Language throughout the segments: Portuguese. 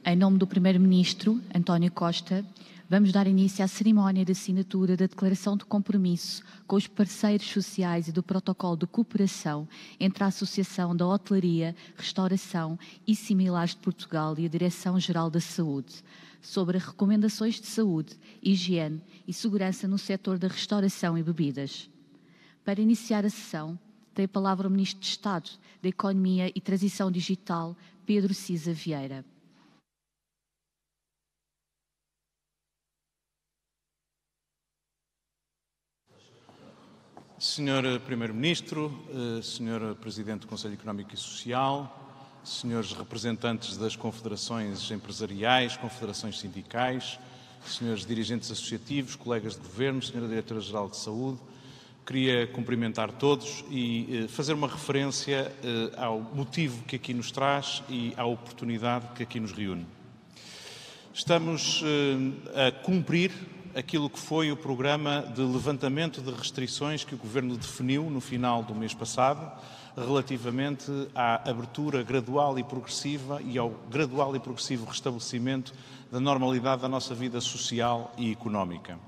Em nome do Primeiro-Ministro, António Costa, vamos dar início à cerimónia de assinatura da Declaração de Compromisso com os parceiros sociais e do Protocolo de Cooperação entre a Associação da Hotelaria, Restauração e Similares de Portugal e a Direção-Geral da Saúde, sobre recomendações de saúde, higiene e segurança no setor da restauração e bebidas. Para iniciar a sessão, tem a palavra o Ministro de Estado da Economia e Transição Digital, Pedro Cisa Vieira. Senhor Primeiro-Ministro, Senhor Presidente do Conselho Económico e Social, senhores representantes das confederações empresariais, confederações sindicais, senhores dirigentes associativos, colegas de Governo, Senhora Diretora-Geral de Saúde, queria cumprimentar todos e fazer uma referência ao motivo que aqui nos traz e à oportunidade que aqui nos reúne. Estamos a cumprir aquilo que foi o programa de levantamento de restrições que o Governo definiu no final do mês passado, relativamente à abertura gradual e progressiva e ao gradual e progressivo restabelecimento da normalidade da nossa vida social e económica.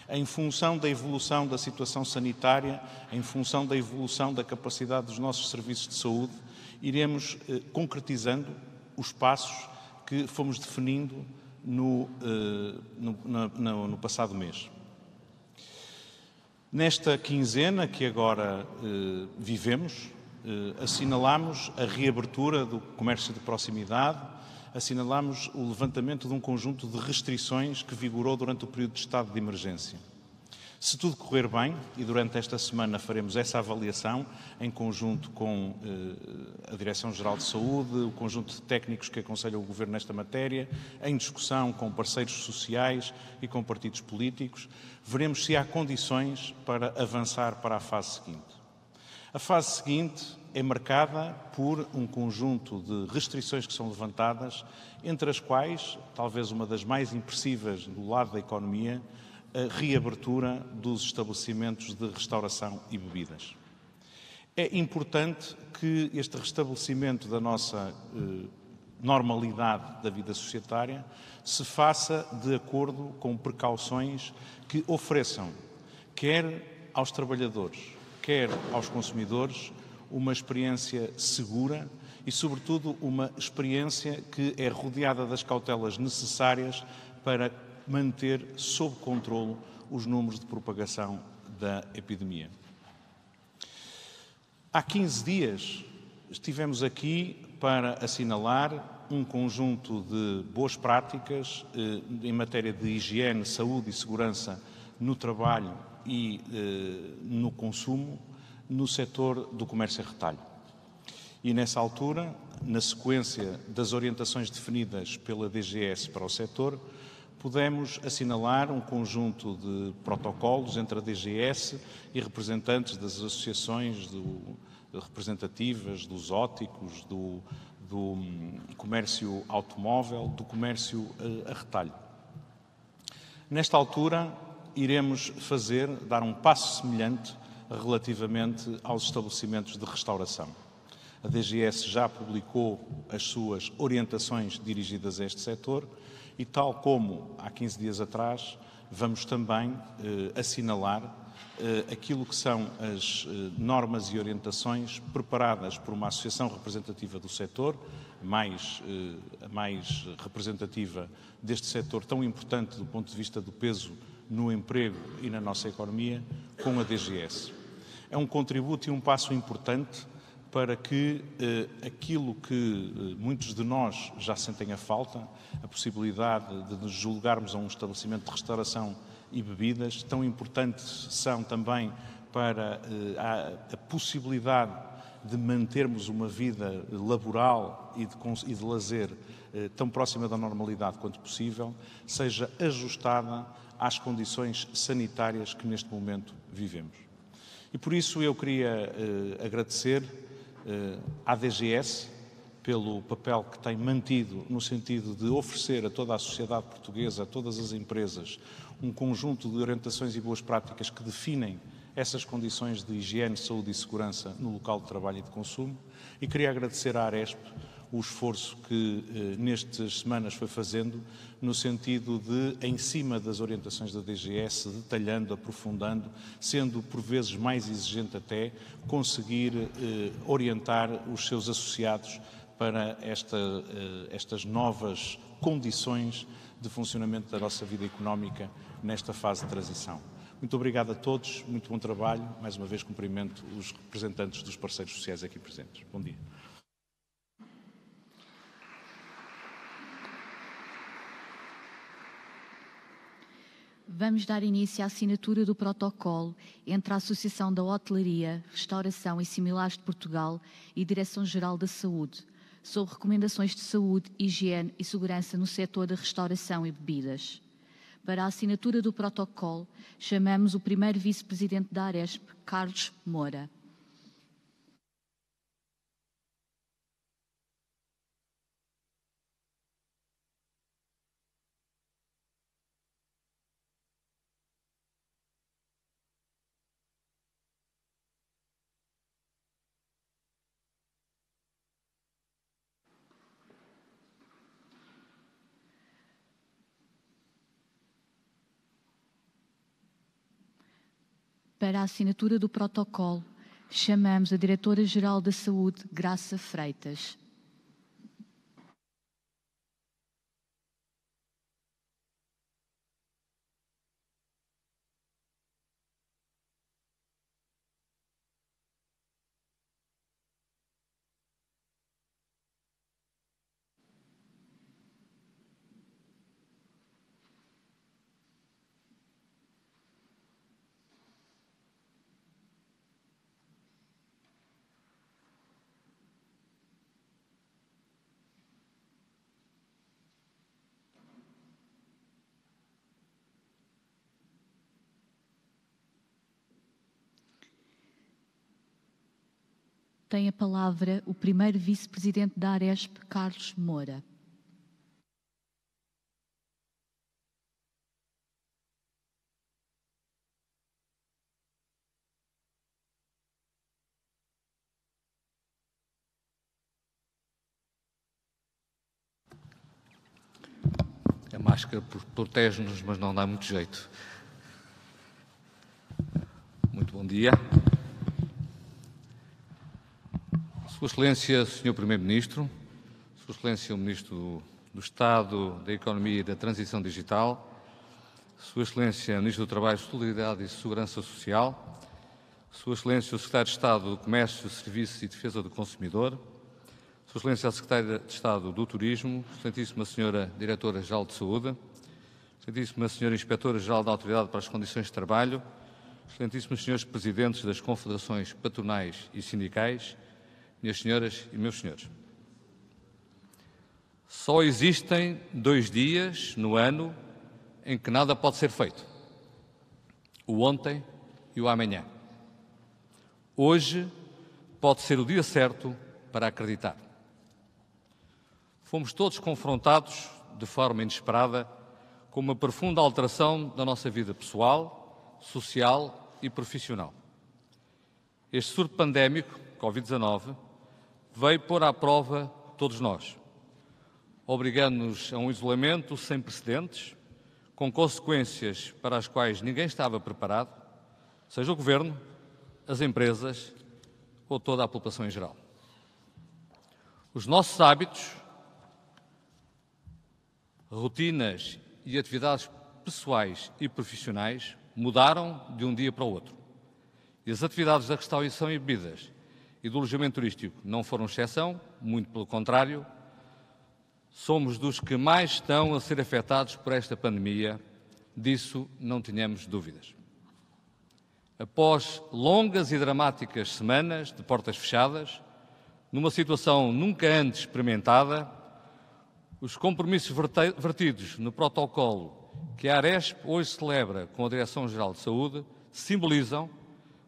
Em função da evolução da situação sanitária, em função da evolução da capacidade dos nossos serviços de saúde, iremos concretizando os passos que fomos definindo no passado mês. Nesta quinzena que agora vivemos, assinalamos a reabertura do comércio de proximidade, assinalamos o levantamento de um conjunto de restrições que vigorou durante o período de estado de emergência. Se tudo correr bem, e durante esta semana faremos essa avaliação em conjunto com a Direção-Geral de Saúde, o conjunto de técnicos que aconselham o Governo nesta matéria, em discussão com parceiros sociais e com partidos políticos, veremos se há condições para avançar para a fase seguinte. A fase seguinte é marcada por um conjunto de restrições que são levantadas, entre as quais, talvez uma das mais impressivas do lado da economia, a reabertura dos estabelecimentos de restauração e bebidas. É importante que este restabelecimento da nossa normalidade da vida societária se faça de acordo com precauções que ofereçam, quer aos trabalhadores, quer aos consumidores, uma experiência segura e, sobretudo, uma experiência que é rodeada das cautelas necessárias para manter sob controlo os números de propagação da epidemia. Há 15 dias estivemos aqui para assinalar um conjunto de boas práticas em matéria de higiene, saúde e segurança no trabalho e no consumo no setor do comércio a retalho. E nessa altura, na sequência das orientações definidas pela DGS para o setor, pudemos assinalar um conjunto de protocolos entre a DGS e representantes das associações representativas dos óticos, do comércio automóvel, do comércio a retalho. Nesta altura, iremos dar um passo semelhante relativamente aos estabelecimentos de restauração. A DGS já publicou as suas orientações dirigidas a este setor e, tal como há 15 dias atrás, vamos também assinalar aquilo que são as normas e orientações preparadas por uma associação representativa do setor, a mais representativa deste setor tão importante do ponto de vista do peso no emprego e na nossa economia, com a DGS. É um contributo e um passo importante para que aquilo que muitos de nós já sentem a falta, a possibilidade de nos julgarmos a um estabelecimento de restauração e bebidas, tão importantes são também para a possibilidade de mantermos uma vida laboral e de lazer tão próxima da normalidade quanto possível, seja ajustada às condições sanitárias que neste momento vivemos. E por isso eu queria agradecer à DGS pelo papel que tem mantido no sentido de oferecer a toda a sociedade portuguesa, a todas as empresas, um conjunto de orientações e boas práticas que definem essas condições de higiene, saúde e segurança no local de trabalho e de consumo. E queria agradecer à Aresp o esforço que nestas semanas foi fazendo, no sentido de, em cima das orientações da DGS, detalhando, aprofundando, sendo por vezes mais exigente até, conseguir orientar os seus associados para estas novas condições de funcionamento da nossa vida económica nesta fase de transição. Muito obrigado a todos, muito bom trabalho. Mais uma vez cumprimento os representantes dos parceiros sociais aqui presentes. Bom dia. Vamos dar início à assinatura do protocolo entre a Associação da Hotelaria, Restauração e Similares de Portugal e a Direção-Geral da Saúde, sobre recomendações de saúde, higiene e segurança no setor da restauração e bebidas. Para a assinatura do protocolo, chamamos o primeiro vice-presidente da Aresp, Carlos Moura. Para a assinatura do protocolo, chamamos a Diretora-Geral da Saúde, Graça Freitas. Tem a palavra o primeiro vice-presidente da Aresp, Carlos Moura. A máscara protege-nos, mas não dá muito jeito. Muito bom dia. Sua Excelência, Sr. Primeiro-Ministro, Sua Excelência, o Ministro do Estado da Economia e da Transição Digital, Sua Excelência, Ministro do Trabalho, Solidariedade e Segurança Social, Sua Excelência, o Secretário de Estado do Comércio, Serviços e Defesa do Consumidor, Sua Excelência, a Secretária de Estado do Turismo, Excelentíssima Senhora Diretora-Geral de Saúde, Excelentíssima Senhora Inspetora-Geral da Autoridade para as Condições de Trabalho, Excelentíssimos Senhores Presidentes das Confederações Patronais e Sindicais, minhas senhoras e meus senhores. Só existem 2 dias no ano em que nada pode ser feito: o ontem e o amanhã. Hoje pode ser o dia certo para acreditar. Fomos todos confrontados, de forma inesperada, com uma profunda alteração da nossa vida pessoal, social e profissional. Este surto pandémico, Covid-19, veio pôr à prova todos nós, obrigando-nos a um isolamento sem precedentes, com consequências para as quais ninguém estava preparado, seja o Governo, as empresas ou toda a população em geral. Os nossos hábitos, rotinas e atividades pessoais e profissionais mudaram de um dia para o outro. E as atividades da restauração e bebidas e do alojamento turístico não foram exceção, muito pelo contrário, somos dos que mais estão a ser afetados por esta pandemia, disso não tenhamos dúvidas. Após longas e dramáticas semanas de portas fechadas, numa situação nunca antes experimentada, os compromissos vertidos no protocolo que a Aresp hoje celebra com a Direção-Geral de Saúde simbolizam,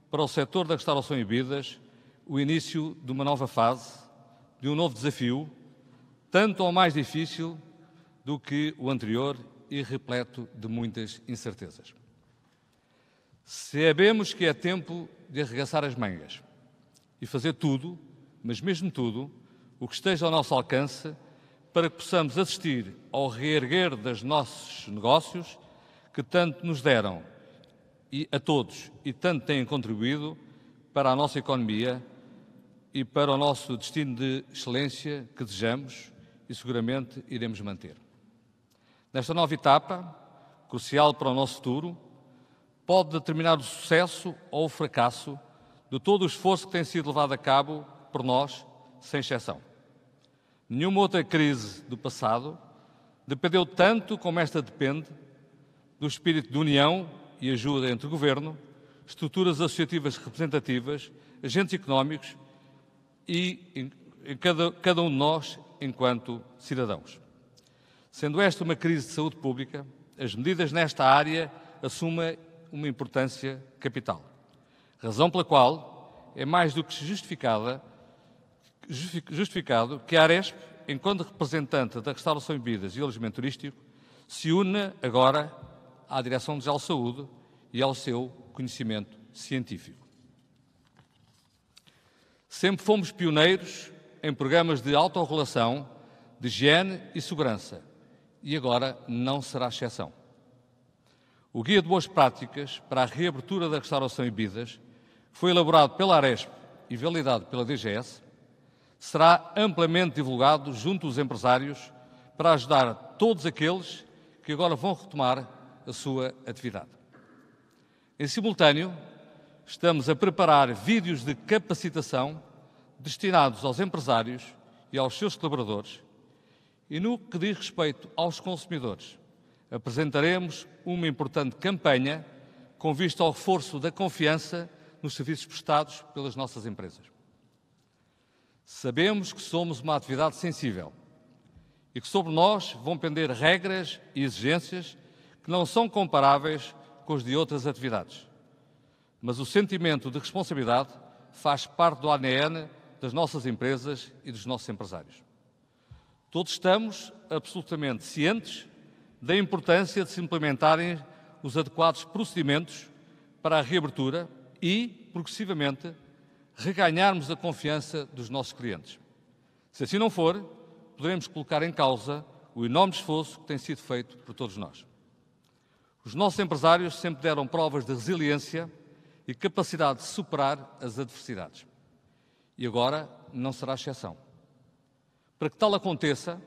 para o setor da restauração e bebidas, o início de uma nova fase, de um novo desafio, tanto ou mais difícil do que o anterior e repleto de muitas incertezas. Sabemos que é tempo de arregaçar as mangas e fazer tudo, mas mesmo tudo, o que esteja ao nosso alcance para que possamos assistir ao reerguer dos nossos negócios que tanto nos deram a todos e tanto têm contribuído para a nossa economia e para o nosso destino de excelência que desejamos e seguramente iremos manter. Nesta nova etapa, crucial para o nosso futuro, pode determinar o sucesso ou o fracasso de todo o esforço que tem sido levado a cabo por nós, sem exceção. Nenhuma outra crise do passado dependeu tanto como esta depende do espírito de união e ajuda entre o Governo, estruturas associativas representativas, agentes económicos e cada um de nós enquanto cidadãos. Sendo esta uma crise de saúde pública, as medidas nesta área assumem uma importância capital, razão pela qual é mais do que justificado que a Aresp, enquanto representante da restauração e bebidas e alojamento turístico, se une agora à Direção-Geral de Saúde e ao seu conhecimento científico. Sempre fomos pioneiros em programas de autorregulação, de higiene e segurança, e agora não será exceção. O Guia de Boas Práticas para a Reabertura da Restauração e Bebidas, que foi elaborado pela Aresp e validado pela DGS, será amplamente divulgado junto dos empresários para ajudar todos aqueles que agora vão retomar a sua atividade. Em simultâneo, estamos a preparar vídeos de capacitação destinados aos empresários e aos seus colaboradores e, no que diz respeito aos consumidores, apresentaremos uma importante campanha com vista ao reforço da confiança nos serviços prestados pelas nossas empresas. Sabemos que somos uma atividade sensível e que sobre nós vão pender regras e exigências que não são comparáveis com os de outras atividades. Mas o sentimento de responsabilidade faz parte do ADN das nossas empresas e dos nossos empresários. Todos estamos absolutamente cientes da importância de se implementarem os adequados procedimentos para a reabertura e, progressivamente, reganharmos a confiança dos nossos clientes. Se assim não for, poderemos colocar em causa o enorme esforço que tem sido feito por todos nós. Os nossos empresários sempre deram provas de resiliência e capacidade de superar as adversidades. E agora não será exceção. Para que tal aconteça,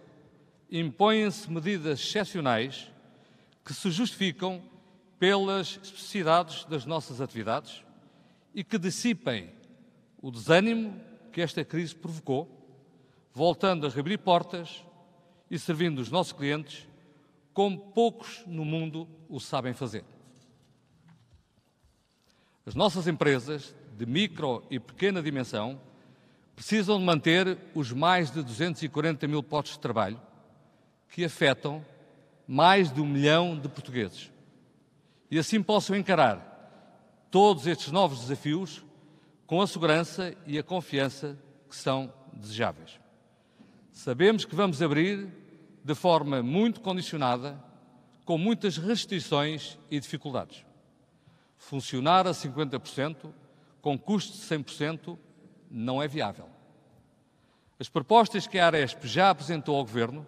impõem-se medidas excepcionais que se justificam pelas especificidades das nossas atividades e que dissipem o desânimo que esta crise provocou, voltando a reabrir portas e servindo os nossos clientes como poucos no mundo o sabem fazer. As nossas empresas de micro e pequena dimensão precisam de manter os mais de 240 mil postos de trabalho que afetam mais de 1 milhão de portugueses e assim possam encarar todos estes novos desafios com a segurança e a confiança que são desejáveis. Sabemos que vamos abrir de forma muito condicionada, com muitas restrições e dificuldades. Funcionar a 50%, com custo de 100%, não é viável. As propostas que a Aresp já apresentou ao Governo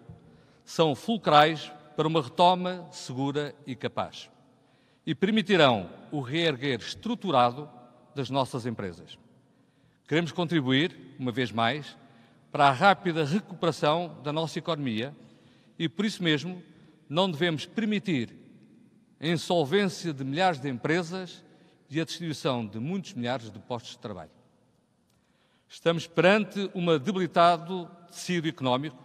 são fulcrais para uma retoma segura e capaz e permitirão o reerguer estruturado das nossas empresas. Queremos contribuir, uma vez mais, para a rápida recuperação da nossa economia e, por isso mesmo, não devemos permitir a insolvência de milhares de empresas e a destruição de muitos milhares de postos de trabalho. Estamos perante um debilitado tecido económico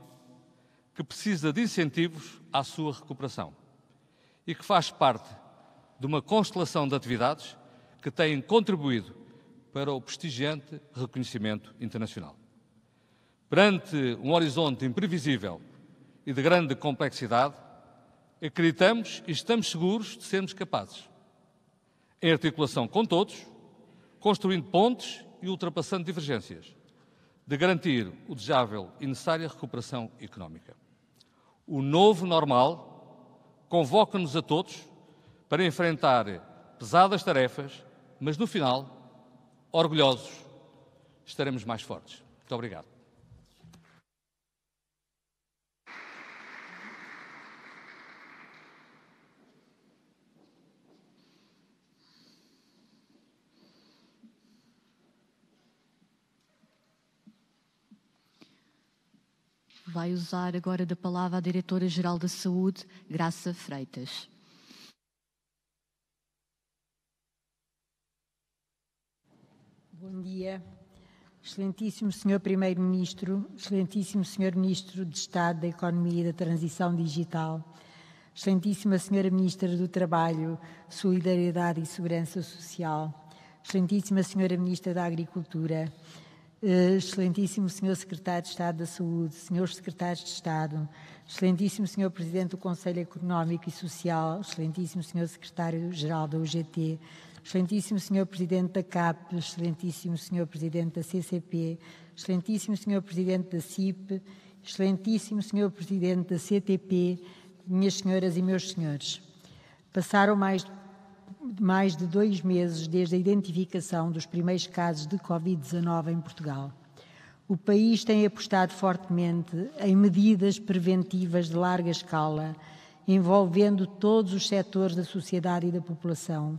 que precisa de incentivos à sua recuperação e que faz parte de uma constelação de atividades que têm contribuído para o prestigiante reconhecimento internacional. Perante um horizonte imprevisível e de grande complexidade, acreditamos e estamos seguros de sermos capazes, em articulação com todos, construindo pontes e ultrapassando divergências, de garantir o desejável e necessária recuperação económica. O novo normal convoca-nos a todos para enfrentar pesadas tarefas, mas no final, orgulhosos, estaremos mais fortes. Muito obrigado. vai usar agora da palavra a Diretora-Geral da Saúde, Graça Freitas. Bom dia. Excelentíssimo Sr. Primeiro-Ministro, Excelentíssimo Sr. Ministro de Estado da Economia e da Transição Digital, Excelentíssima Sra. Ministra do Trabalho, Solidariedade e Segurança Social, Excelentíssima Sra. Ministra da Agricultura, Excelentíssimo Sr. Secretário de Estado da Saúde, Srs. Secretários de Estado, Excelentíssimo Sr. Presidente do Conselho Económico e Social, Excelentíssimo Sr. Secretário-Geral da UGT, Excelentíssimo Sr. Presidente da CAP, Excelentíssimo Sr. Presidente da CCP, Excelentíssimo Sr. Presidente da CIP, Excelentíssimo Sr. Presidente da CTP, minhas senhoras e meus senhores. Passaram mais de 2 meses desde a identificação dos primeiros casos de Covid-19 em Portugal. O país tem apostado fortemente em medidas preventivas de larga escala, envolvendo todos os setores da sociedade e da população,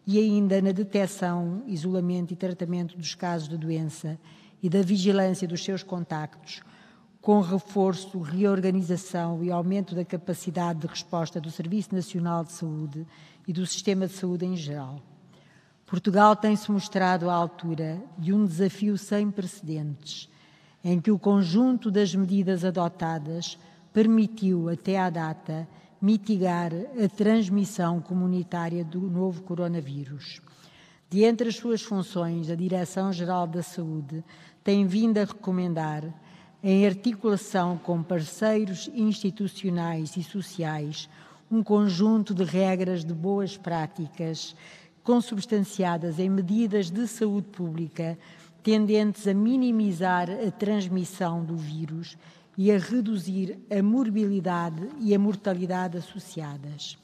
e ainda na detecção, isolamento e tratamento dos casos de doença e da vigilância dos seus contactos, com reforço, reorganização e aumento da capacidade de resposta do Serviço Nacional de Saúde e do sistema de saúde em geral. Portugal tem-se mostrado à altura de um desafio sem precedentes, em que o conjunto das medidas adotadas permitiu, até à data, mitigar a transmissão comunitária do novo coronavírus. De entre as suas funções, a Direção-Geral da Saúde tem vindo a recomendar, em articulação com parceiros institucionais e sociais, um conjunto de regras de boas práticas consubstanciadas em medidas de saúde pública tendentes a minimizar a transmissão do vírus e a reduzir a morbilidade e a mortalidade associadas.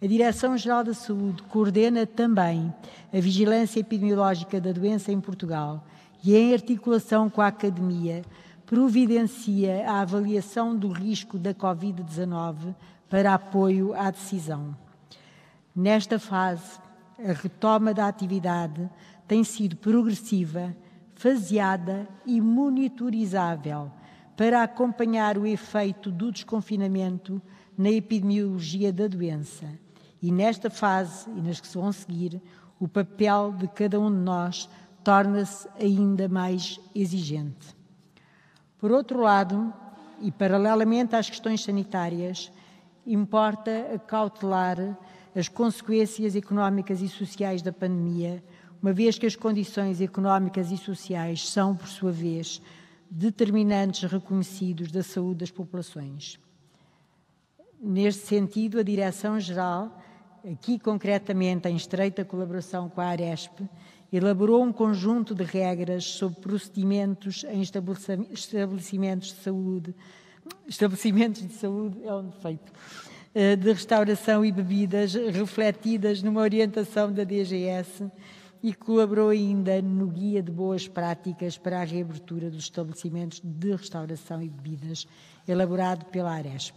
A Direção-Geral da Saúde coordena também a vigilância epidemiológica da doença em Portugal e, em articulação com a Academia, providencia a avaliação do risco da Covid-19 para apoio à decisão. Nesta fase, a retoma da atividade tem sido progressiva, faseada e monitorizável para acompanhar o efeito do desconfinamento na epidemiologia da doença. E nesta fase, e nas que se vão seguir, o papel de cada um de nós torna-se ainda mais exigente. Por outro lado, e paralelamente às questões sanitárias, importa acautelar as consequências económicas e sociais da pandemia, uma vez que as condições económicas e sociais são, por sua vez, determinantes reconhecidos da saúde das populações. Neste sentido, a Direção-Geral, aqui concretamente em estreita colaboração com a Aresp, elaborou um conjunto de regras sobre procedimentos em estabelecimentos de saúde, é um defeito, de restauração e bebidas, refletidas numa orientação da DGS, e colaborou ainda no Guia de Boas Práticas para a Reabertura dos Estabelecimentos de Restauração e Bebidas, elaborado pela Aresp.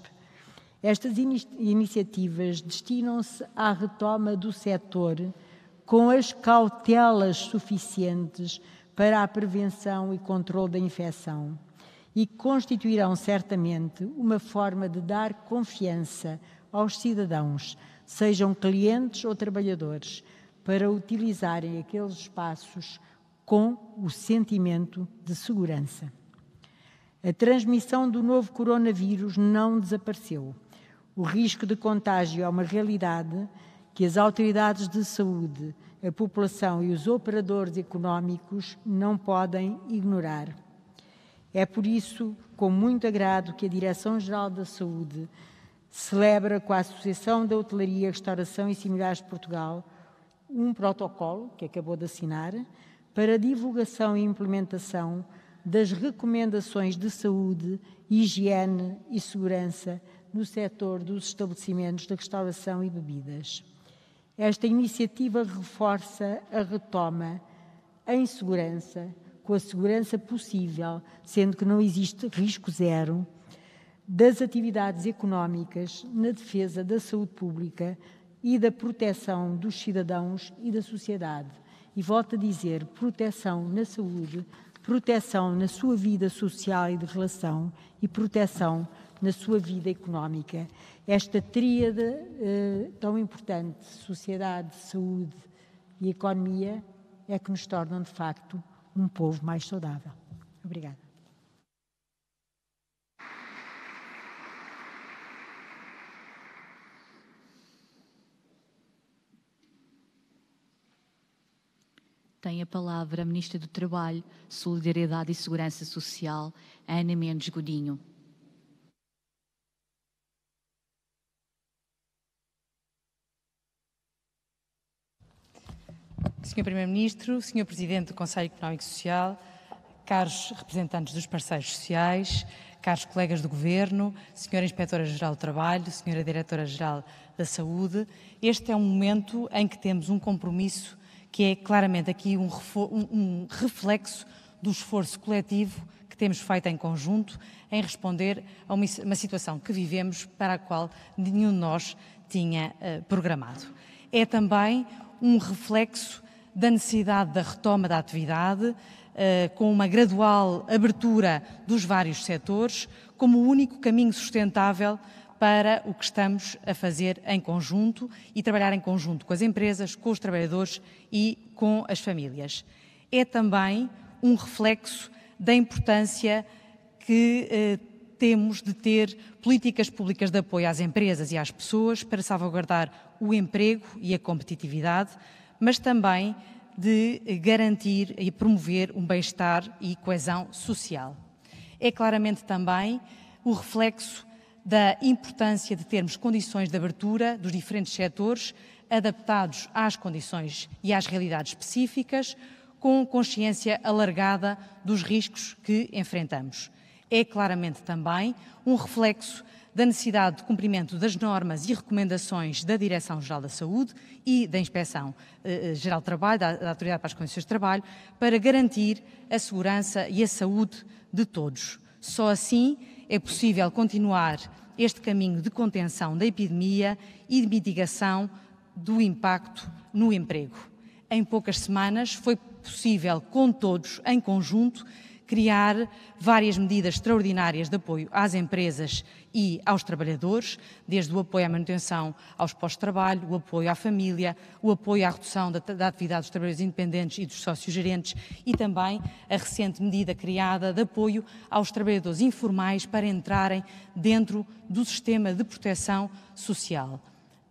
Estas iniciativas destinam-se à retoma do setor com as cautelas suficientes para a prevenção e controle da infecção e constituirão certamente uma forma de dar confiança aos cidadãos, sejam clientes ou trabalhadores, para utilizarem aqueles espaços com o sentimento de segurança. A transmissão do novo coronavírus não desapareceu. O risco de contágio é uma realidade que as autoridades de saúde, a população e os operadores económicos não podem ignorar. É por isso, com muito agrado, que a Direção-Geral da Saúde celebra com a Associação da Hotelaria, Restauração e Similares de Portugal um protocolo, que acabou de assinar, para divulgação e implementação das recomendações de saúde, higiene e segurança no setor dos estabelecimentos de restauração e bebidas. Esta iniciativa reforça a retoma em segurança, com a segurança possível, sendo que não existe risco zero, das atividades económicas na defesa da saúde pública e da proteção dos cidadãos e da sociedade. E volto a dizer, proteção na saúde proteção na sua vida social e de relação e proteção na sua vida económica. Esta tríade tão importante, sociedade, saúde e economia, é que nos tornam, de facto, um povo mais saudável. Obrigada. Tem a palavra a Ministra do Trabalho, Solidariedade e Segurança Social, Ana Mendes Godinho. Sr. Primeiro-Ministro, Sr. Presidente do Conselho Económico e Social, caros representantes dos parceiros sociais, caros colegas do Governo, Sra. Inspetora-Geral do Trabalho, Sra. Diretora-Geral da Saúde, este é um momento em que temos um compromisso que é claramente aqui um reflexo do esforço coletivo que temos feito em conjunto em responder a uma situação que vivemos para a qual nenhum de nós tinha programado. É também um reflexo da necessidade da retoma da atividade, com uma gradual abertura dos vários setores, como o único caminho sustentável para o que estamos a fazer em conjunto e trabalhar em conjunto com as empresas, com os trabalhadores e com as famílias. É também um reflexo da importância que temos de ter políticas públicas de apoio às empresas e às pessoas para salvaguardar o emprego e a competitividade, mas também de garantir e promover um bem-estar e coesão social. É claramente também o reflexo da importância de termos condições de abertura dos diferentes setores adaptados às condições e às realidades específicas, com consciência alargada dos riscos que enfrentamos. É claramente também um reflexo da necessidade de cumprimento das normas e recomendações da Direção-Geral da Saúde e da Inspeção-Geral do Trabalho, da Autoridade para as Condições de Trabalho, para garantir a segurança e a saúde de todos. Só assim é possível continuar este caminho de contenção da epidemia e de mitigação do impacto no emprego. Em poucas semanas foi possível, com todos, em conjunto, criar várias medidas extraordinárias de apoio às empresas e aos trabalhadores, desde o apoio à manutenção aos postos de trabalho, o apoio à família, o apoio à redução da atividade dos trabalhadores independentes e dos sócios gerentes e também a recente medida criada de apoio aos trabalhadores informais para entrarem dentro do sistema de proteção social.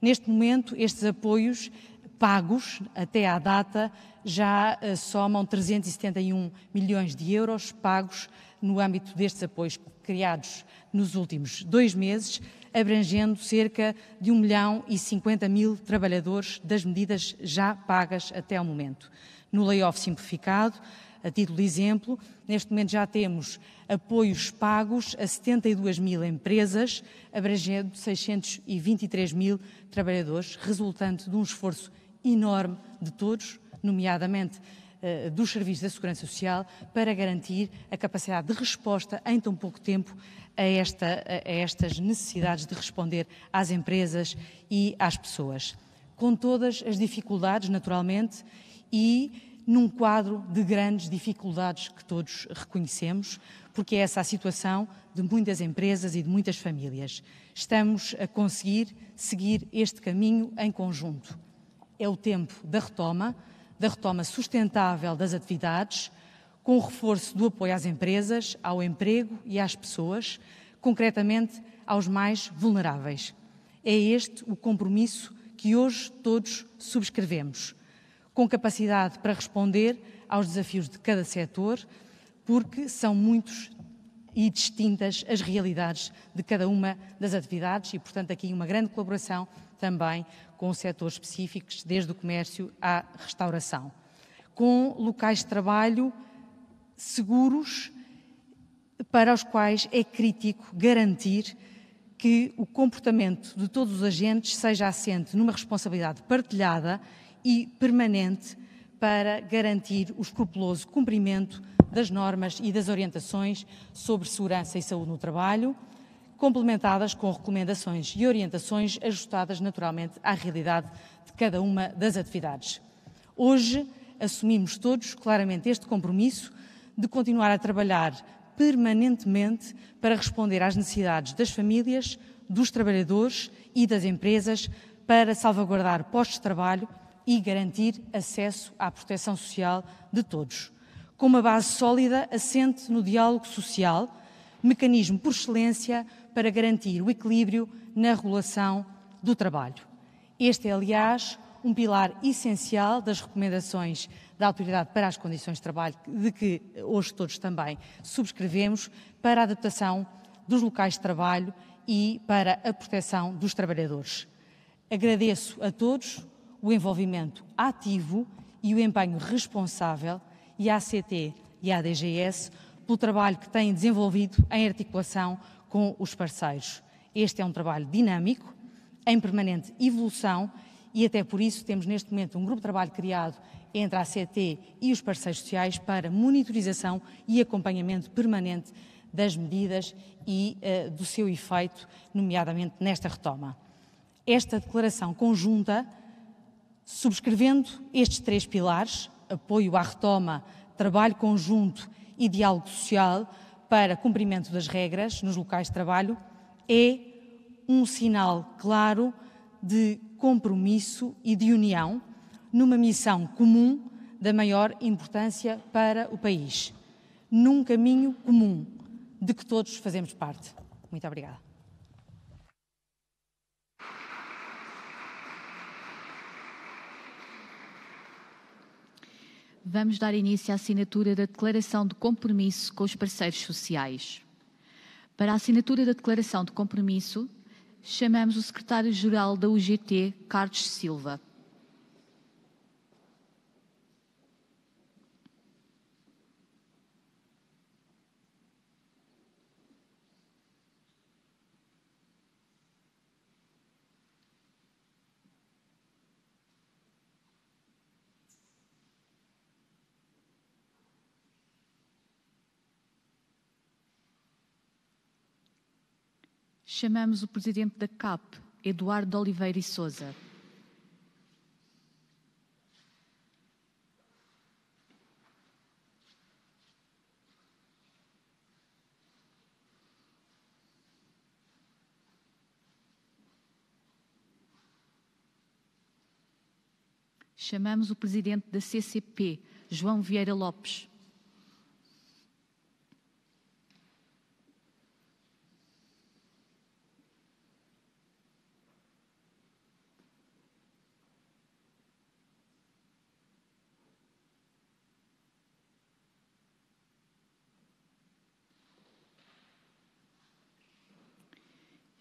Neste momento, estes apoios pagos até à data já somam 371 milhões de euros pagos no âmbito destes apoios criados nos últimos 2 meses, abrangendo cerca de 1.050.000 trabalhadores das medidas já pagas até ao momento. No layoff simplificado, a título de exemplo, neste momento já temos apoios pagos a 72.000 empresas, abrangendo 623.000 trabalhadores, resultante de um esforço enorme de todos, nomeadamente dos Serviços da Segurança Social, para garantir a capacidade de resposta em tão pouco tempo a estas necessidades de responder às empresas e às pessoas. Com todas as dificuldades, naturalmente, e num quadro de grandes dificuldades que todos reconhecemos, porque é essa a situação de muitas empresas e de muitas famílias. Estamos a conseguir seguir este caminho em conjunto. É o tempo da retoma sustentável das atividades, com o reforço do apoio às empresas, ao emprego e às pessoas, concretamente aos mais vulneráveis. É este o compromisso que hoje todos subscrevemos, com capacidade para responder aos desafios de cada setor, porque são muitos e distintas as realidades de cada uma das atividades e, portanto, aqui uma grande colaboração também com setores específicos, desde o comércio à restauração. Com locais de trabalho seguros, para os quais é crítico garantir que o comportamento de todos os agentes seja assente numa responsabilidade partilhada e permanente para garantir o escrupuloso cumprimento das normas e das orientações sobre segurança e saúde no trabalho, complementadas com recomendações e orientações ajustadas naturalmente à realidade de cada uma das atividades. Hoje assumimos todos claramente este compromisso de continuar a trabalhar permanentemente para responder às necessidades das famílias, dos trabalhadores e das empresas, para salvaguardar postos de trabalho e garantir acesso à proteção social de todos, com uma base sólida assente no diálogo social, mecanismo por excelência para garantir o equilíbrio na regulação do trabalho. Este é, aliás, um pilar essencial das recomendações da Autoridade para as Condições de Trabalho, de que hoje todos também subscrevemos, para a adaptação dos locais de trabalho e para a proteção dos trabalhadores. Agradeço a todos o envolvimento ativo e o empenho responsável, e à ACT e à DGS pelo trabalho que têm desenvolvido em articulação com os parceiros. Este é um trabalho dinâmico, em permanente evolução, e até por isso temos neste momento um grupo de trabalho criado entre a ACT e os parceiros sociais para monitorização e acompanhamento permanente das medidas e do seu efeito, nomeadamente nesta retoma. Esta declaração conjunta, subscrevendo estes 3 pilares, apoio à retoma, trabalho conjunto e diálogo social para cumprimento das regras nos locais de trabalho, é um sinal claro de compromisso e de união numa missão comum da maior importância para o país, num caminho comum de que todos fazemos parte. Muito obrigada. Vamos dar início à assinatura da Declaração de Compromisso com os parceiros sociais. Para a assinatura da Declaração de Compromisso, chamamos o Secretário-Geral da UGT, Carlos Silva. Chamamos o Presidente da CAP, Eduardo Oliveira e Sousa. Chamamos o Presidente da CCP, João Vieira Lopes.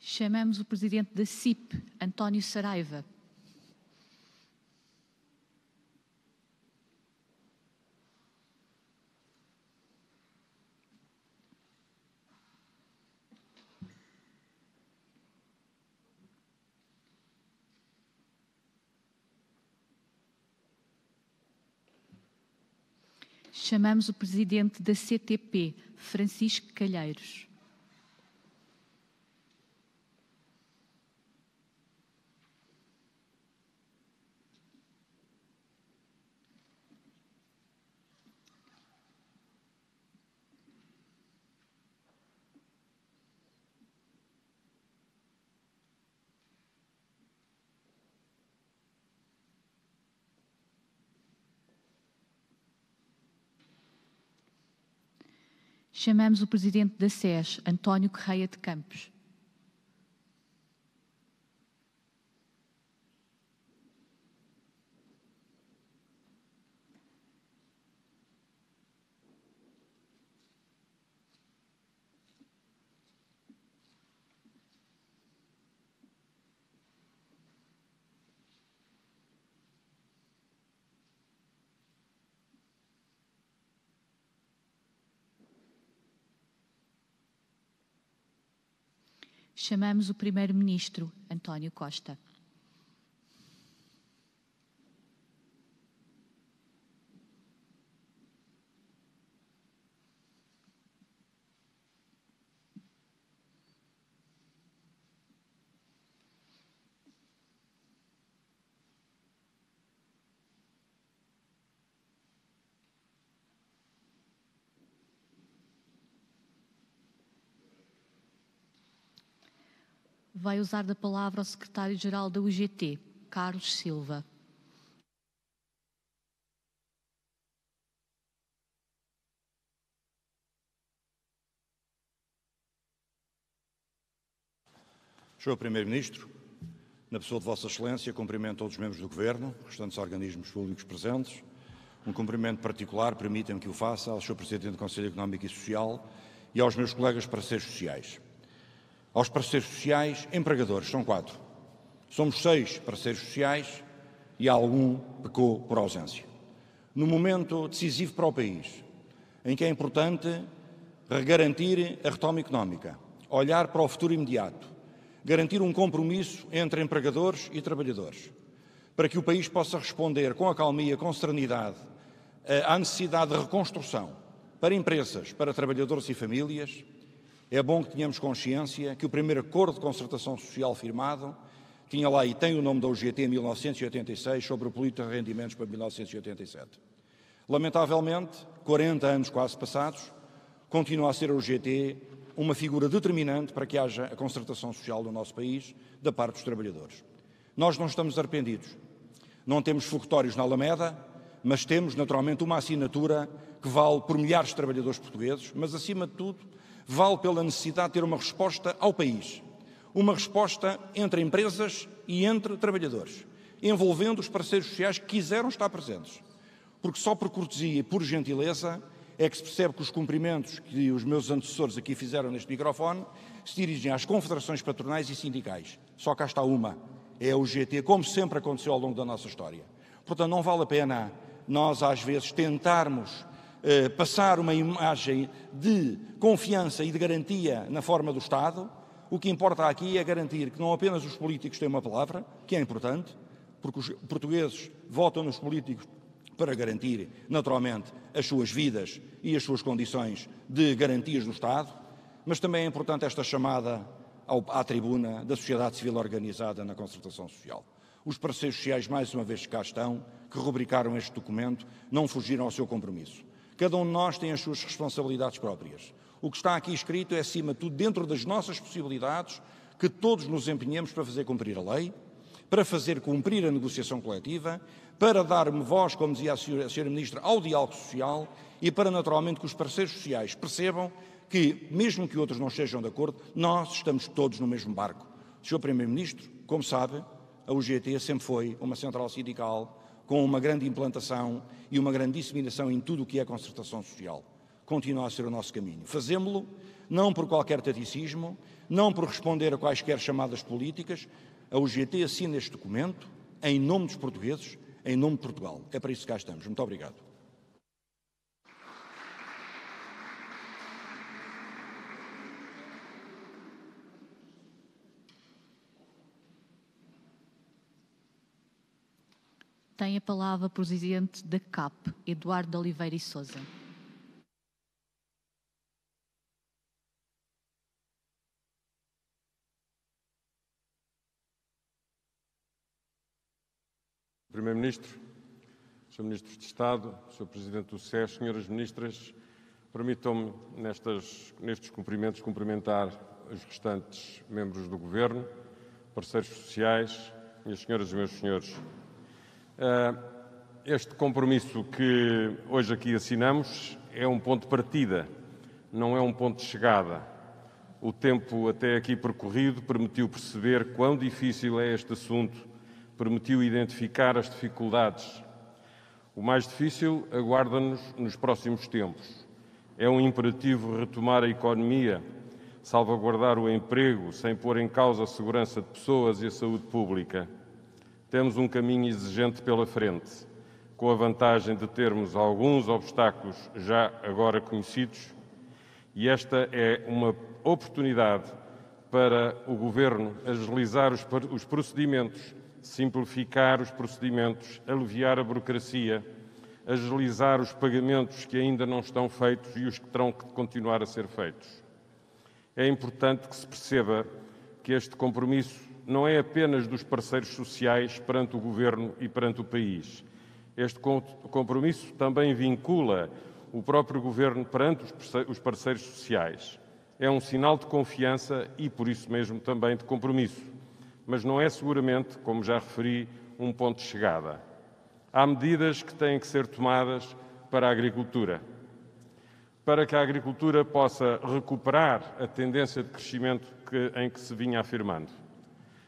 Chamamos o Presidente da CIP, António Saraiva. Chamamos o Presidente da CTP, Francisco Calheiros. Chamamos o Presidente da SES, António Correia de Campos. Chamamos o Primeiro-Ministro, António Costa. vai usar da palavra o secretário-geral da UGT, Carlos Silva. Sr. Primeiro-Ministro, na pessoa de Vossa Excelência, cumprimento todos os membros do Governo, restantes organismos públicos presentes. Um cumprimento particular, permitam-me que o faça, ao Sr. Presidente do Conselho Económico e Social e aos meus colegas parceiros sociais. Aos parceiros sociais, empregadores, são 4. Somos 6 parceiros sociais e algum pecou por ausência. No momento decisivo para o país, em que é importante garantir a retoma económica, olhar para o futuro imediato, garantir um compromisso entre empregadores e trabalhadores, para que o país possa responder com acalmia, com serenidade, à necessidade de reconstrução para empresas, para trabalhadores e famílias, é bom que tenhamos consciência que o primeiro acordo de concertação social firmado tinha lá e tem o nome da UGT em 1986 sobre o política de rendimentos para 1987. Lamentavelmente, 40 anos quase passados, continua a ser a UGT uma figura determinante para que haja a concertação social do nosso país da parte dos trabalhadores. Nós não estamos arrependidos. Não temos foguetórios na Alameda, mas temos naturalmente uma assinatura que vale por milhares de trabalhadores portugueses, mas acima de tudo vale pela necessidade de ter uma resposta ao país. Uma resposta entre empresas e entre trabalhadores, envolvendo os parceiros sociais que quiseram estar presentes. Porque só por cortesia e por gentileza é que se percebe que os cumprimentos que os meus antecessores aqui fizeram neste microfone se dirigem às confederações patronais e sindicais. Só cá está uma, é a UGT, como sempre aconteceu ao longo da nossa história. Portanto, não vale a pena nós, às vezes, tentarmos passar uma imagem de confiança e de garantia na forma do Estado. O que importa aqui é garantir que não apenas os políticos têm uma palavra, que é importante, porque os portugueses votam nos políticos para garantir, naturalmente, as suas vidas e as suas condições de garantias do Estado, mas também é importante esta chamada à tribuna da sociedade civil organizada na concertação social. Os parceiros sociais, mais uma vez cá estão, que rubricaram este documento, não fugiram ao seu compromisso. Cada um de nós tem as suas responsabilidades próprias. O que está aqui escrito é, acima de tudo, dentro das nossas possibilidades, que todos nos empenhemos para fazer cumprir a lei, para fazer cumprir a negociação coletiva, para dar-me voz, como dizia a Sra. Ministra, ao diálogo social e para, naturalmente, que os parceiros sociais percebam que, mesmo que outros não estejam de acordo, nós estamos todos no mesmo barco. Sr. Primeiro-Ministro, como sabe, a UGT sempre foi uma central sindical com uma grande implantação e uma grande disseminação em tudo o que é concertação social. Continua a ser o nosso caminho. Fazemo-lo não por qualquer taticismo, não por responder a quaisquer chamadas políticas. A UGT assina este documento em nome dos portugueses, em nome de Portugal. É para isso que cá estamos. Muito obrigado. Tem a palavra o Presidente da CAP, Eduardo de Oliveira e Sousa. Primeiro-Ministro, Sr. Ministro de Estado, Sr. Presidente do SES, Senhoras Ministras, permitam-me nestes cumprimentos cumprimentar os restantes membros do Governo, parceiros sociais, minhas senhoras e meus senhores. Este compromisso que hoje aqui assinamos é um ponto de partida, não é um ponto de chegada. O tempo até aqui percorrido permitiu perceber quão difícil é este assunto, permitiu identificar as dificuldades. O mais difícil aguarda-nos nos próximos tempos. É um imperativo retomar a economia, salvaguardar o emprego sem pôr em causa a segurança de pessoas e a saúde pública. Temos um caminho exigente pela frente, com a vantagem de termos alguns obstáculos já agora conhecidos, e esta é uma oportunidade para o Governo agilizar os procedimentos, simplificar os procedimentos, aliviar a burocracia, agilizar os pagamentos que ainda não estão feitos e os que terão que continuar a ser feitos. É importante que se perceba que este compromisso não é apenas dos parceiros sociais perante o Governo e perante o país. Este compromisso também vincula o próprio Governo perante os parceiros sociais. É um sinal de confiança e, por isso mesmo, também de compromisso. Mas não é seguramente, como já referi, um ponto de chegada. Há medidas que têm que ser tomadas para a agricultura. Para que a agricultura possa recuperar a tendência de crescimento em que se vinha afirmando.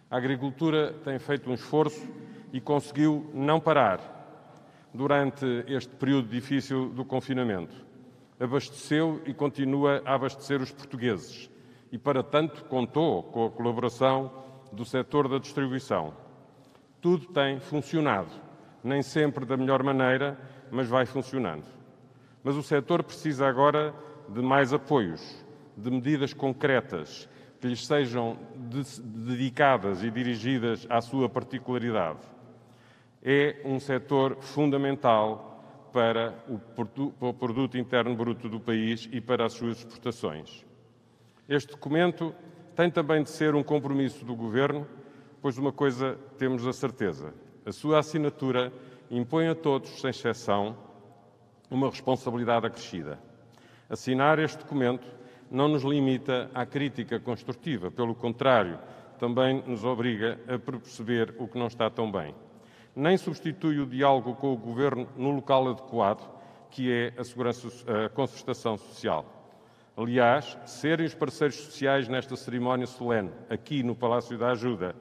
A agricultura tem feito um esforço e conseguiu não parar durante este período difícil do confinamento. Abasteceu e continua a abastecer os portugueses e, para tanto, contou com a colaboração do setor da distribuição. Tudo tem funcionado, nem sempre da melhor maneira, mas vai funcionando. Mas o setor precisa agora de mais apoios, de medidas concretas que lhes sejam dedicadas e dirigidas à sua particularidade. É um setor fundamental para o produto interno bruto do país e para as suas exportações. Este documento tem também de ser um compromisso do Governo, pois uma coisa temos a certeza: a sua assinatura impõe a todos, sem exceção, uma responsabilidade acrescida. Assinar este documento não nos limita à crítica construtiva, pelo contrário, também nos obriga a perceber o que não está tão bem. Nem substitui o diálogo com o Governo no local adequado, que é a concertação social. Aliás, serem os parceiros sociais nesta cerimónia solene, aqui no Palácio da Ajuda,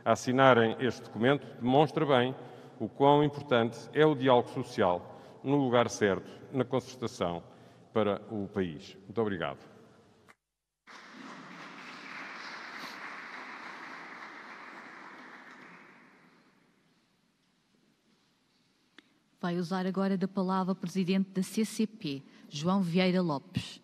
a assinarem este documento, demonstra bem o quão importante é o diálogo social no lugar certo, na concertação para o país. Muito obrigado. Vai usar agora da palavra o Presidente da CCP, João Vieira Lopes.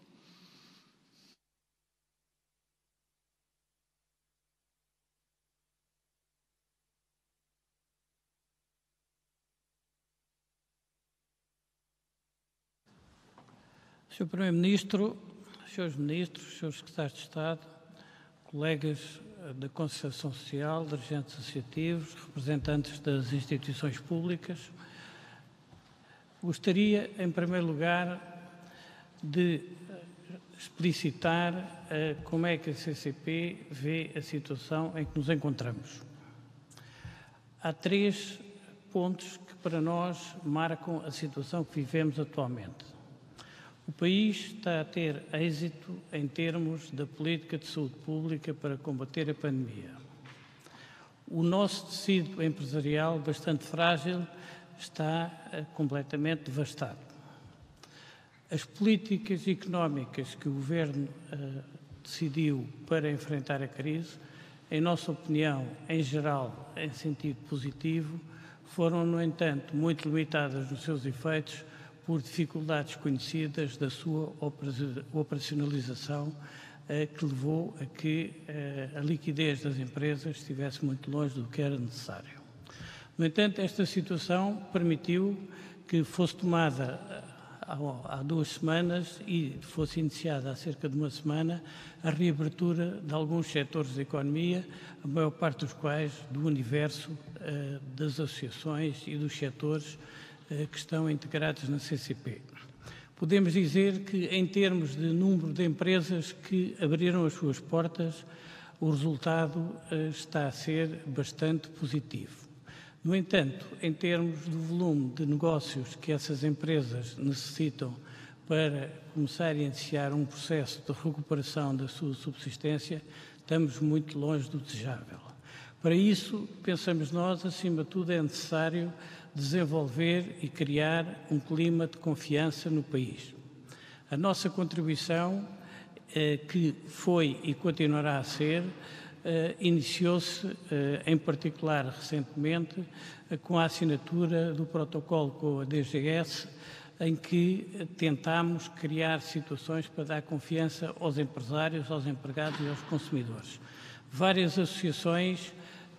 Sr. Primeiro-Ministro, Srs. Ministros, Srs. Secretários de Estado, colegas da Concertação Social, dirigentes associativos, representantes das instituições públicas, gostaria, em primeiro lugar, de explicitar como é que a CCP vê a situação em que nos encontramos. Há 3 pontos que, para nós, marcam a situação que vivemos atualmente. O país está a ter êxito em termos da política de saúde pública para combater a pandemia. O nosso tecido empresarial, bastante frágil, está completamente devastado. As políticas económicas que o Governo decidiu para enfrentar a crise, em nossa opinião, em geral, em sentido positivo, foram, no entanto, muito limitadas nos seus efeitos por dificuldades conhecidas da sua operacionalização, que levou a que a liquidez das empresas estivesse muito longe do que era necessário. No entanto, esta situação permitiu que fosse tomada há 2 semanas e fosse iniciada há cerca de 1 semana a reabertura de alguns setores da economia, a maior parte dos quais do universo das associações e dos setores que estão integrados na CCP. Podemos dizer que, em termos de número de empresas que abriram as suas portas, o resultado está a ser bastante positivo. No entanto, em termos do volume de negócios que essas empresas necessitam para começar a iniciar um processo de recuperação da sua subsistência, estamos muito longe do desejável. Para isso, pensamos nós, acima de tudo, é necessário desenvolver e criar um clima de confiança no país. A nossa contribuição, que foi e continuará a ser, iniciou-se, em particular recentemente, com a assinatura do protocolo com a DGS, em que tentámos criar situações para dar confiança aos empresários, aos empregados e aos consumidores. Várias associações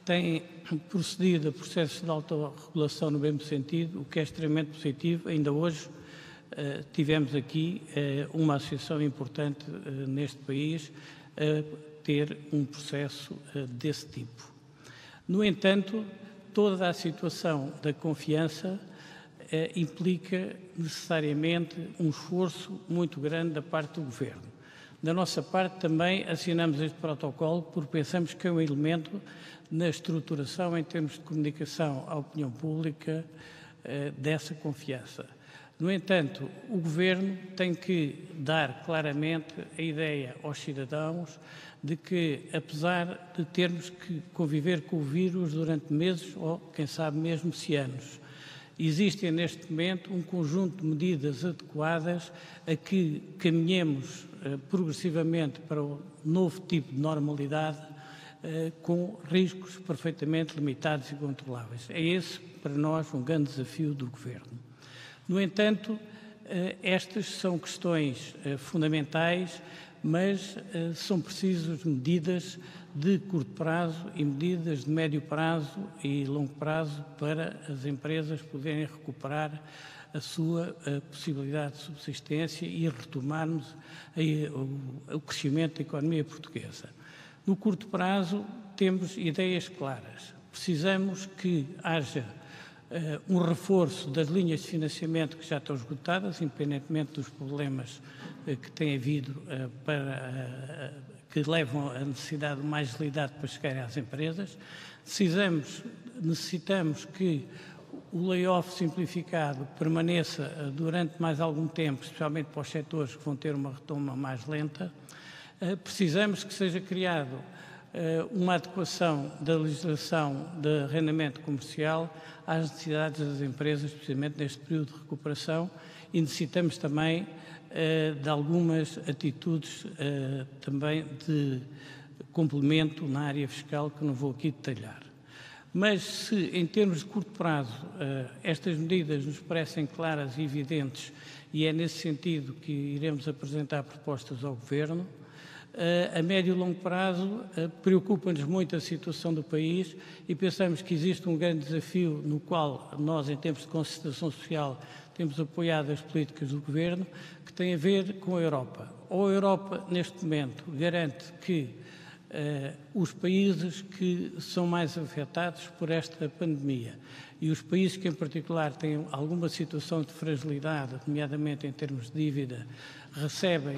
têm procedido a processos de autorregulação no mesmo sentido, o que é extremamente positivo. Ainda hoje tivemos aqui uma associação importante neste país a ter um processo desse tipo. No entanto, toda a situação da confiança implica necessariamente um esforço muito grande da parte do Governo. Da nossa parte, também assinamos este protocolo porque pensamos que é um elemento na estruturação, em termos de comunicação à opinião pública, dessa confiança. No entanto, o Governo tem que dar claramente a ideia aos cidadãos de que, apesar de termos que conviver com o vírus durante meses ou, quem sabe, mesmo se anos, existem neste momento um conjunto de medidas adequadas a que caminhemos progressivamente para o novo tipo de normalidade com riscos perfeitamente limitados e controláveis. É esse, para nós, um grande desafio do Governo. No entanto, estas são questões fundamentais, mas são precisas medidas de curto prazo e medidas de médio prazo e longo prazo para as empresas poderem recuperar a sua possibilidade de subsistência e retomarmos o crescimento da economia portuguesa. No curto prazo, temos ideias claras. Precisamos que haja um reforço das linhas de financiamento que já estão esgotadas, independentemente dos problemas que tem havido que levam à necessidade de mais agilidade para chegar às empresas. Necessitamos que o layoff simplificado permaneça durante mais algum tempo, especialmente para os setores que vão ter uma retoma mais lenta. Precisamos que seja criado uma adequação da legislação de arrendamento comercial às necessidades das empresas, precisamente neste período de recuperação, e necessitamos também de algumas atitudes também de complemento na área fiscal, que não vou aqui detalhar. Mas se, em termos de curto prazo, estas medidas nos parecem claras e evidentes, e é nesse sentido que iremos apresentar propostas ao Governo, a médio e longo prazo preocupa-nos muito a situação do país e pensamos que existe um grande desafio no qual nós, em termos de concertação social, temos apoiado as políticas do Governo, que tem a ver com a Europa. Ou a Europa, neste momento, garante que os países que são mais afetados por esta pandemia e os países que, em particular, têm alguma situação de fragilidade, nomeadamente em termos de dívida, recebem,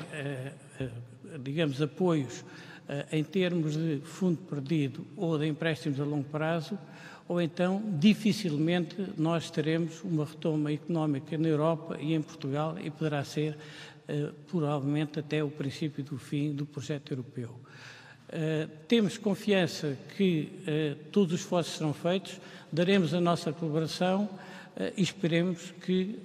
digamos, apoios em termos de fundo perdido ou de empréstimos a longo prazo, ou então, dificilmente, nós teremos uma retoma económica na Europa e em Portugal e poderá ser, provavelmente, até o princípio do fim do projeto europeu. Temos confiança que todos os esforços serão feitos, daremos a nossa colaboração e esperemos que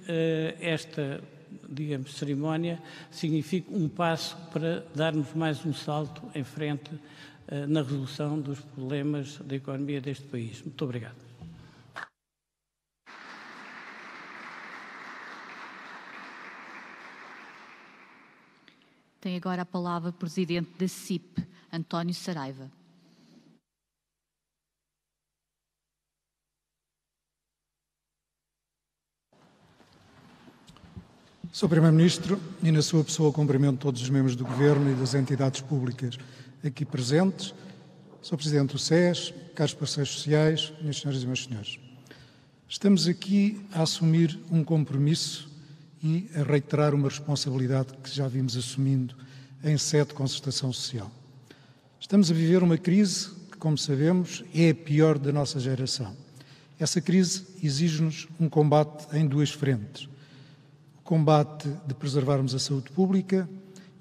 esta, digamos, cerimónia signifique um passo para darmos mais um salto em frente na resolução dos problemas da economia deste país. Muito obrigado. Tem agora a palavra o Presidente da CIP, António Saraiva. Sr. Primeiro-Ministro, e na sua pessoa cumprimento todos os membros do Governo e das entidades públicas aqui presentes, Sr. Presidente do SES, caros parceiros sociais, minhas senhoras e meus senhores. Estamos aqui a assumir um compromisso e a reiterar uma responsabilidade que já vimos assumindo em sede de concertação social. Estamos a viver uma crise que, como sabemos, é a pior da nossa geração. Essa crise exige-nos um combate em duas frentes. O combate de preservarmos a saúde pública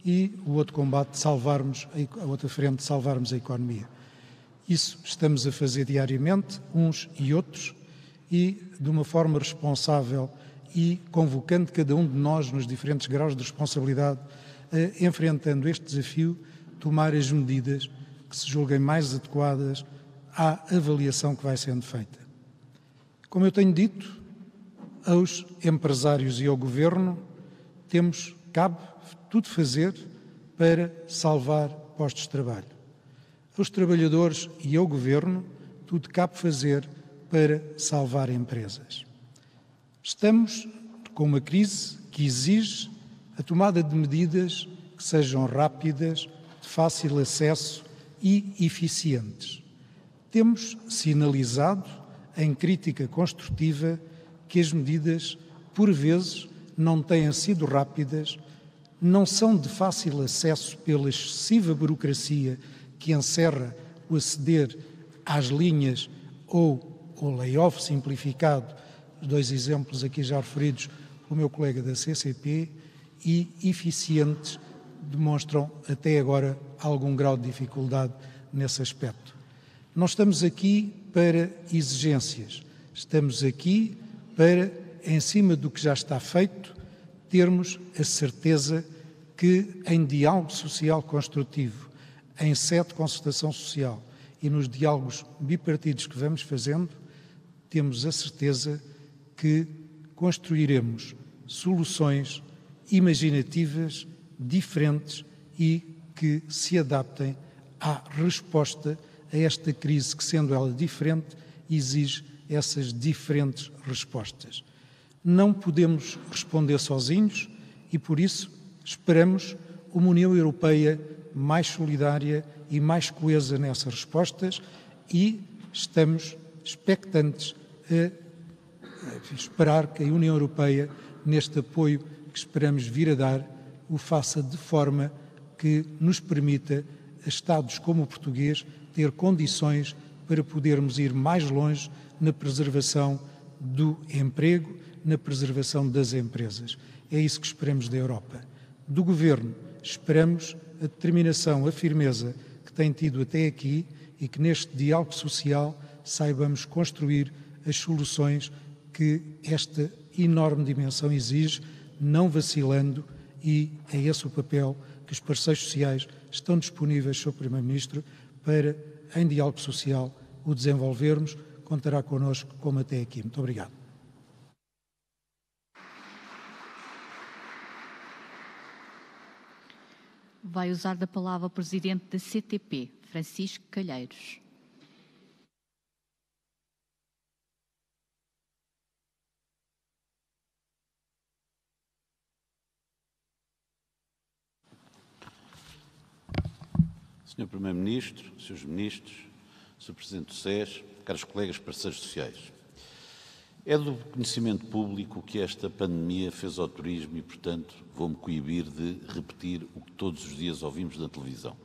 e o outro combate de salvarmos, a outra frente de salvarmos a economia. Isso estamos a fazer diariamente, uns e outros, e de uma forma responsável e convocando cada um de nós nos diferentes graus de responsabilidade, enfrentando este desafio, tomar as medidas que se julguem mais adequadas à avaliação que vai sendo feita. Como eu tenho dito, aos empresários e ao Governo cabe tudo fazer para salvar postos de trabalho. Aos trabalhadores e ao Governo, tudo cabe fazer para salvar empresas. Estamos com uma crise que exige a tomada de medidas que sejam rápidas, de fácil acesso e eficientes. Temos sinalizado, em crítica construtiva, que as medidas, por vezes, não têm sido rápidas, não são de fácil acesso pela excessiva burocracia que encerra o aceder às linhas ou o layoff simplificado, os dois exemplos aqui já referidos pelo meu colega da CCP, e eficientes, demonstram até agora algum grau de dificuldade nesse aspecto. Não estamos aqui para exigências, estamos aqui para, em cima do que já está feito, termos a certeza que em diálogo social construtivo, em sede de concertação social e nos diálogos bipartidos que vamos fazendo, temos a certeza que construiremos soluções imaginativas, diferentes e que se adaptem à resposta a esta crise que, sendo ela diferente, exige essas diferentes respostas. Não podemos responder sozinhos e, por isso, esperamos uma União Europeia mais solidária e mais coesa nessas respostas e estamos expectantes a esperar que a União Europeia, neste apoio que esperamos vir a dar, o faça de forma que nos permita, a Estados como o português, ter condições para podermos ir mais longe na preservação do emprego, na preservação das empresas. É isso que esperamos da Europa. Do Governo, esperamos a determinação, a firmeza que tem tido até aqui e que neste diálogo social saibamos construir as soluções que esta enorme dimensão exige, não vacilando, e é esse o papel que os parceiros sociais estão disponíveis, Sr. Primeiro-Ministro, para, em diálogo social, o desenvolvermos. Contará connosco como até aqui. Muito obrigado. Vai usar da palavra o Presidente da CTP, Francisco Calheiros. Sr. Primeiro-Ministro, Srs. Ministros, Sr. Presidente do SES, caros colegas parceiros sociais, é do conhecimento público que esta pandemia fez ao turismo e, portanto, vou-me coibir de repetir o que todos os dias ouvimos na televisão.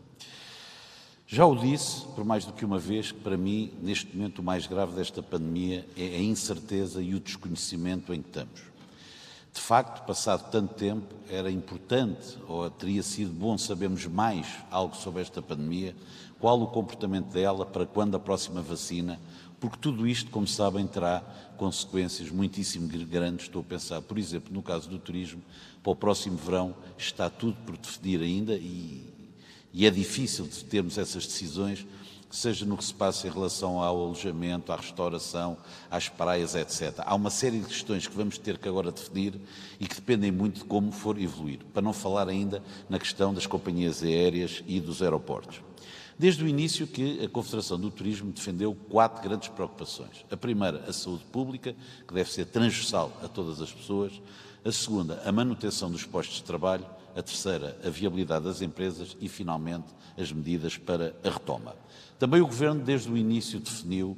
Já o disse, por mais do que uma vez, que para mim, neste momento, o mais grave desta pandemia é a incerteza e o desconhecimento em que estamos. De facto, passado tanto tempo, era importante ou teria sido bom sabermos mais algo sobre esta pandemia, qual o comportamento dela, para quando a próxima vacina, porque tudo isto, como sabem, terá consequências muitíssimo grandes. Estou a pensar, por exemplo, no caso do turismo, para o próximo verão está tudo por definir ainda e é difícil de termos essas decisões, seja no que se passa em relação ao alojamento, à restauração, às praias, etc. Há uma série de questões que vamos ter que agora definir e que dependem muito de como for evoluir, para não falar ainda na questão das companhias aéreas e dos aeroportos. Desde o início que a Confederação do Turismo defendeu 4 grandes preocupações. A primeira, a saúde pública, que deve ser transversal a todas as pessoas. A segunda, a manutenção dos postos de trabalho. A terceira, a viabilidade das empresas e, finalmente, as medidas para a retoma. Também o Governo, desde o início, definiu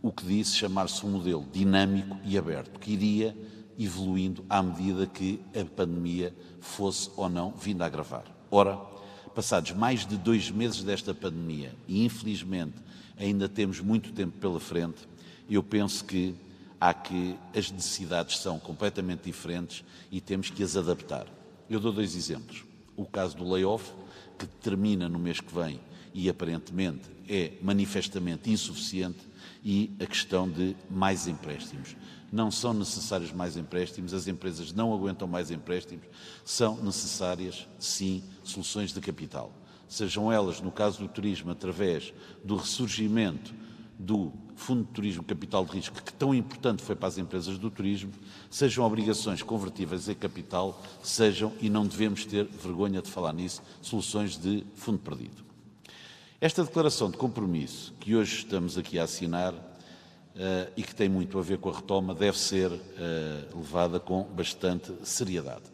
o que disse chamar-se um modelo dinâmico e aberto, que iria evoluindo à medida que a pandemia fosse ou não vindo a agravar. Ora, passados mais de 2 meses desta pandemia, e infelizmente ainda temos muito tempo pela frente, eu penso que as necessidades são completamente diferentes e temos que as adaptar. Eu dou 2 exemplos. O caso do layoff, que termina no mês que vem e aparentemente é manifestamente insuficiente, e a questão de mais empréstimos. Não são necessários mais empréstimos, as empresas não aguentam mais empréstimos, são necessárias, sim, soluções de capital. Sejam elas, no caso do turismo, através do ressurgimento do Fundo de Turismo Capital de Risco, que tão importante foi para as empresas do turismo, sejam obrigações convertíveis em capital, sejam, e não devemos ter vergonha de falar nisso, soluções de fundo perdido. Esta declaração de compromisso que hoje estamos aqui a assinar e que tem muito a ver com a retoma deve ser levada com bastante seriedade.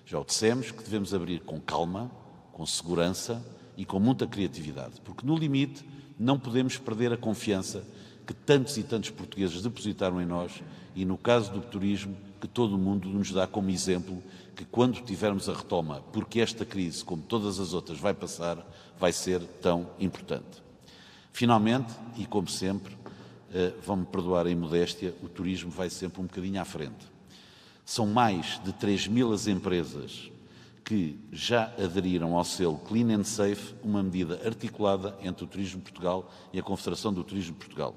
Já o dissemos que devemos abrir com calma, com segurança e com muita criatividade, porque no limite não podemos perder a confiança que tantos e tantos portugueses depositaram em nós e, no caso do turismo, que que todo o mundo nos dá como exemplo que quando tivermos a retoma, porque esta crise, como todas as outras, vai passar, vai ser tão importante. Finalmente, e como sempre, vão-me perdoar a imodéstia, o turismo vai sempre um bocadinho à frente. São mais de 3.000 as empresas que já aderiram ao selo Clean and Safe, uma medida articulada entre o Turismo Portugal e a Confederação do Turismo Portugal.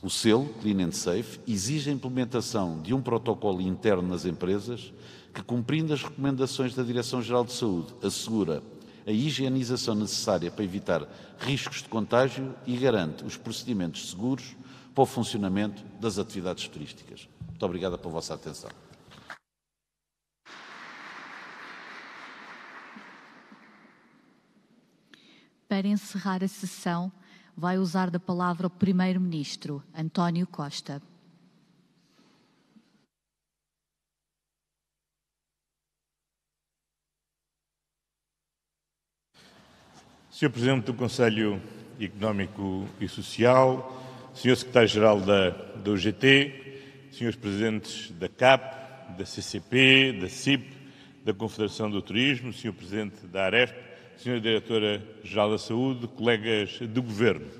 O selo Clean and Safe exige a implementação de um protocolo interno nas empresas que, cumprindo as recomendações da Direção-Geral de Saúde, assegura a higienização necessária para evitar riscos de contágio e garante os procedimentos seguros para o funcionamento das atividades turísticas. Muito obrigado pela vossa atenção. Para encerrar a sessão, vai usar da palavra o Primeiro-Ministro, António Costa. Sr. Presidente do Conselho Económico e Social, Sr. Secretário-Geral da UGT, Srs. Presidentes da CAP, da CCP, da CIP, da Confederação do Turismo, Sr. Presidente da ARESP, Sra. Diretora-Geral da Saúde, colegas do Governo.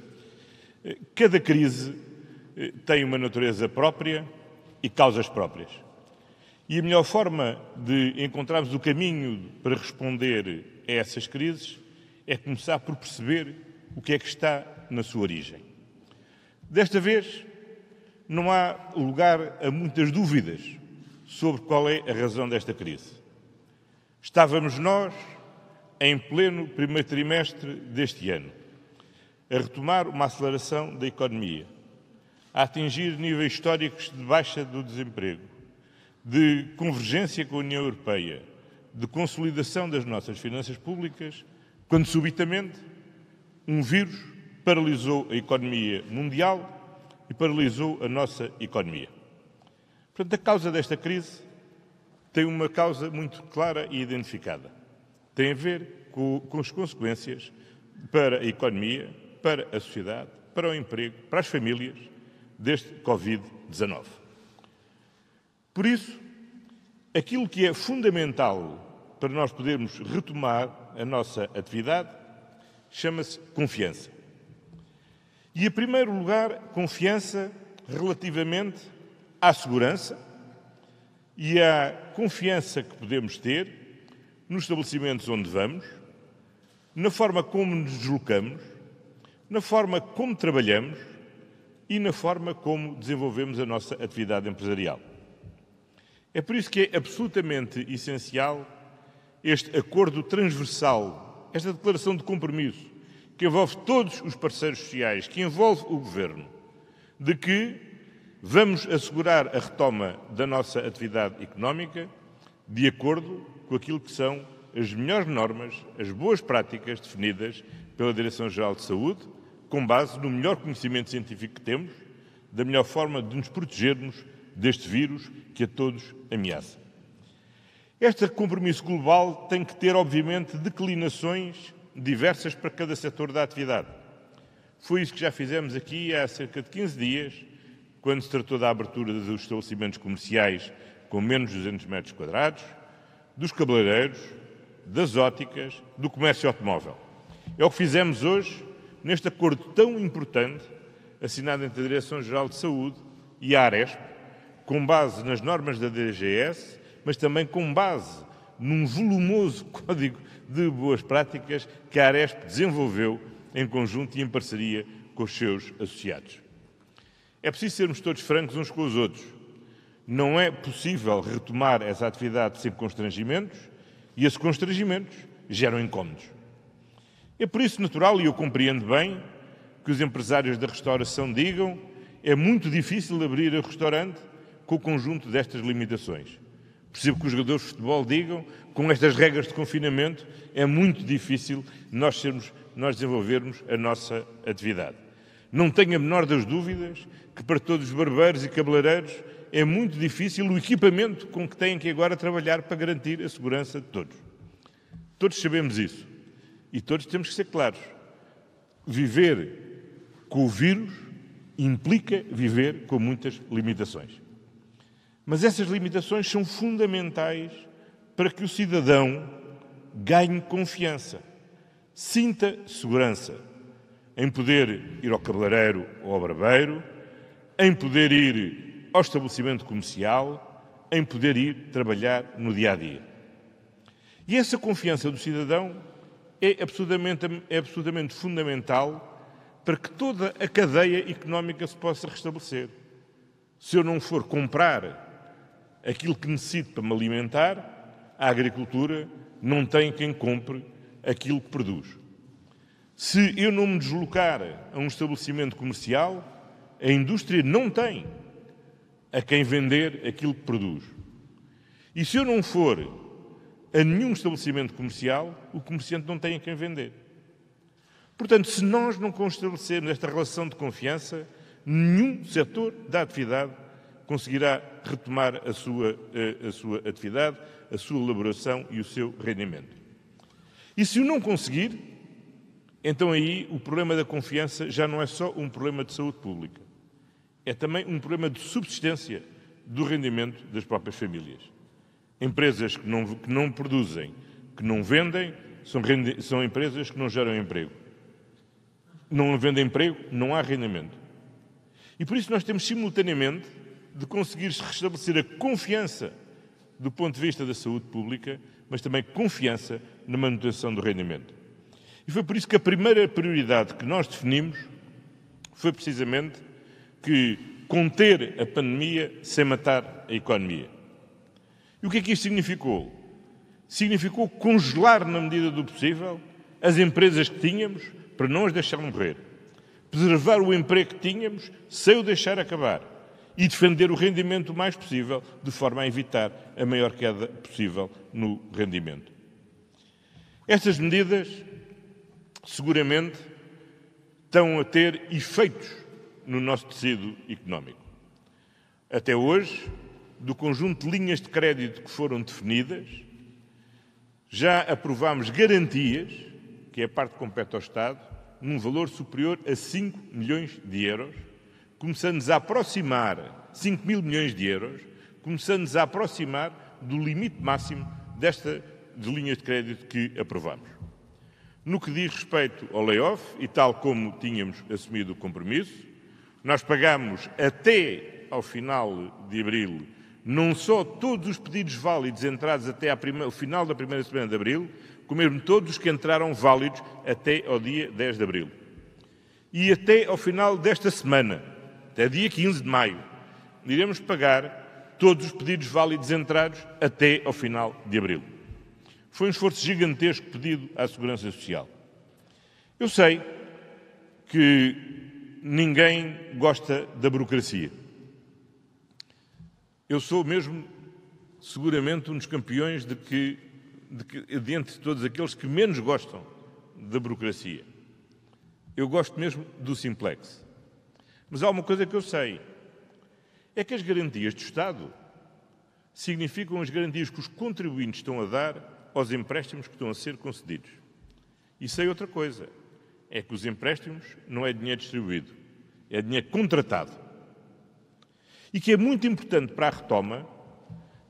Cada crise tem uma natureza própria e causas próprias. E a melhor forma de encontrarmos o caminho para responder a essas crises é começar por perceber o que é que está na sua origem. Desta vez, não há lugar a muitas dúvidas sobre qual é a razão desta crise. Estávamos nós, em pleno primeiro trimestre deste ano, a retomar uma aceleração da economia, a atingir níveis históricos de baixa do desemprego, de convergência com a União Europeia, de consolidação das nossas finanças públicas, quando subitamente um vírus paralisou a economia mundial e paralisou a nossa economia. Portanto, a causa desta crise tem uma causa muito clara e identificada. Tem a ver com as consequências para a economia, para a sociedade, para o emprego, para as famílias deste Covid-19. Por isso, aquilo que é fundamental para nós podermos retomar a nossa atividade chama-se confiança. E, em primeiro lugar, confiança relativamente à segurança e à confiança que podemos ter nos estabelecimentos onde vamos, na forma como nos deslocamos, na forma como trabalhamos e na forma como desenvolvemos a nossa atividade empresarial. É por isso que é absolutamente essencial este acordo transversal, esta declaração de compromisso, que envolve todos os parceiros sociais, que envolve o Governo, de que vamos assegurar a retoma da nossa atividade económica de acordo com aquilo que são as melhores normas, as boas práticas definidas pela Direção-Geral de Saúde, com base no melhor conhecimento científico que temos, da melhor forma de nos protegermos deste vírus que a todos ameaça. Este compromisso global tem que ter, obviamente, declinações diversas para cada setor da atividade. Foi isso que já fizemos aqui há cerca de 15 dias, quando se tratou da abertura dos estabelecimentos comerciais com menos de 200 metros quadrados, dos cabeleireiros, das óticas, do comércio automóvel. É o que fizemos hoje, neste acordo tão importante, assinado entre a Direção-Geral de Saúde e a ARESP, com base nas normas da DGS, mas também com base num volumoso código de boas práticas que a ARESP desenvolveu em conjunto e em parceria com os seus associados. É preciso sermos todos francos uns com os outros. Não é possível retomar essa atividade sem constrangimentos e esses constrangimentos geram incómodos. É por isso natural, e eu compreendo bem, que os empresários da restauração digam é muito difícil abrir o restaurante com o conjunto destas limitações. Percebo que os jogadores de futebol digam, com estas regras de confinamento, é muito difícil nós desenvolvermos a nossa atividade. Não tenho a menor das dúvidas que para todos os barbeiros e cabeleireiros é muito difícil o equipamento com que têm que agora trabalhar para garantir a segurança de todos. Todos sabemos isso. E todos temos que ser claros. Viver com o vírus implica viver com muitas limitações. Mas essas limitações são fundamentais para que o cidadão ganhe confiança, sinta segurança em poder ir ao cabeleireiro ou ao barbeiro, em poder ir ao estabelecimento comercial, em poder ir trabalhar no dia-a-dia. E essa confiança do cidadão é absolutamente fundamental para que toda a cadeia económica se possa restabelecer. Se eu não for comprar aquilo que necessito para me alimentar, a agricultura não tem quem compre aquilo que produz. Se eu não me deslocar a um estabelecimento comercial, a indústria não tem a quem vender aquilo que produz. E se eu não for a nenhum estabelecimento comercial, o comerciante não tem a quem vender. Portanto, se nós não estabelecermos esta relação de confiança, nenhum setor da atividade conseguirá retomar a sua atividade, a sua elaboração e o seu rendimento. E se o não conseguir, então aí o problema da confiança já não é só um problema de saúde pública. É também um problema de subsistência do rendimento das próprias famílias. Empresas que não produzem, que não vendem, são empresas que não geram emprego. Não havendo emprego, não há rendimento. E por isso nós temos simultaneamente de conseguir restabelecer a confiança do ponto de vista da saúde pública, mas também confiança na manutenção do rendimento. E foi por isso que a primeira prioridade que nós definimos foi precisamente que conter a pandemia sem matar a economia. E o que é que isto significou? Significou congelar, na medida do possível, as empresas que tínhamos para não as deixar morrer. Preservar o emprego que tínhamos sem o deixar acabar. E defender o rendimento o mais possível, de forma a evitar a maior queda possível no rendimento. Estas medidas, seguramente, estão a ter efeitos no nosso tecido económico. Até hoje, do conjunto de linhas de crédito que foram definidas, já aprovámos garantias, que é a parte que compete ao Estado, num valor superior a 5 milhões de euros, começando-nos a aproximar, 5 mil milhões de euros, começando-nos a aproximar do limite máximo destas linhas de crédito que aprovamos. No que diz respeito ao layoff, e tal como tínhamos assumido o compromisso, nós pagamos até ao final de abril não só todos os pedidos válidos entrados até ao final da primeira semana de abril, como mesmo todos os que entraram válidos até ao dia 10 de abril. E até ao final desta semana, até dia 15 de maio, iremos pagar todos os pedidos válidos entrados até ao final de abril. Foi um esforço gigantesco pedido à Segurança Social. Eu sei que ninguém gosta da burocracia. Eu sou mesmo, seguramente, um dos campeões de que dentre todos aqueles que menos gostam da burocracia. Eu gosto mesmo do simplex. Mas há uma coisa que eu sei, é que as garantias do Estado significam as garantias que os contribuintes estão a dar aos empréstimos que estão a ser concedidos. E sei outra coisa, é que os empréstimos não é dinheiro distribuído, é dinheiro contratado. E que é muito importante para a retoma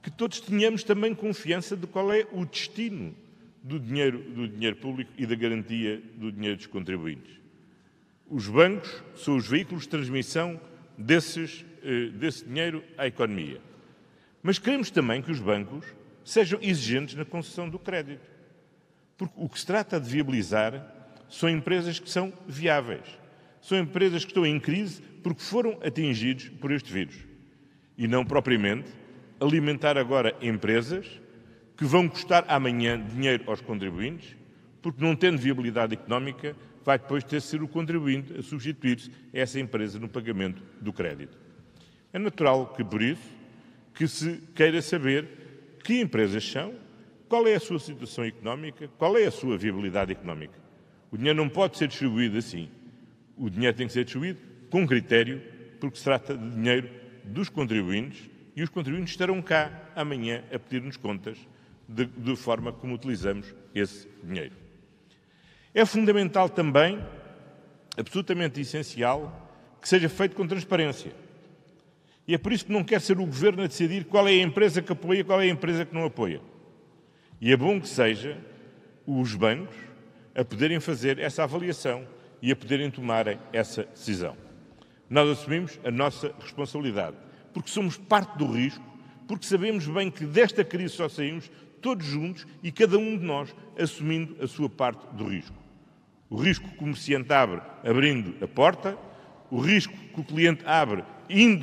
que todos tenhamos também confiança de qual é o destino do dinheiro público e da garantia do dinheiro dos contribuintes. Os bancos são os veículos de transmissão desse dinheiro à economia. Mas queremos também que os bancos sejam exigentes na concessão do crédito. Porque o que se trata de viabilizar são empresas que são viáveis. São empresas que estão em crise porque foram atingidos por este vírus. E não propriamente alimentar agora empresas que vão custar amanhã dinheiro aos contribuintes, porque não tendo viabilidade económica, vai depois ter de ser o contribuinte a substituir-se a essa empresa no pagamento do crédito. É natural que, por isso, que se queira saber que empresas são, qual é a sua situação económica, qual é a sua viabilidade económica. O dinheiro não pode ser distribuído assim. O dinheiro tem que ser distribuído com critério, porque se trata de dinheiro dos contribuintes e os contribuintes estarão cá amanhã a pedir-nos contas de forma como utilizamos esse dinheiro. É fundamental também, absolutamente essencial, que seja feito com transparência. E é por isso que não quer ser o Governo a decidir qual é a empresa que apoia e qual é a empresa que não apoia. E é bom que seja os bancos a poderem fazer essa avaliação e a poderem tomar essa decisão. Nós assumimos a nossa responsabilidade, porque somos parte do risco, porque sabemos bem que desta crise só saímos todos juntos e cada um de nós assumindo a sua parte do risco. O risco que o comerciante abre abrindo a porta, o risco que o cliente abre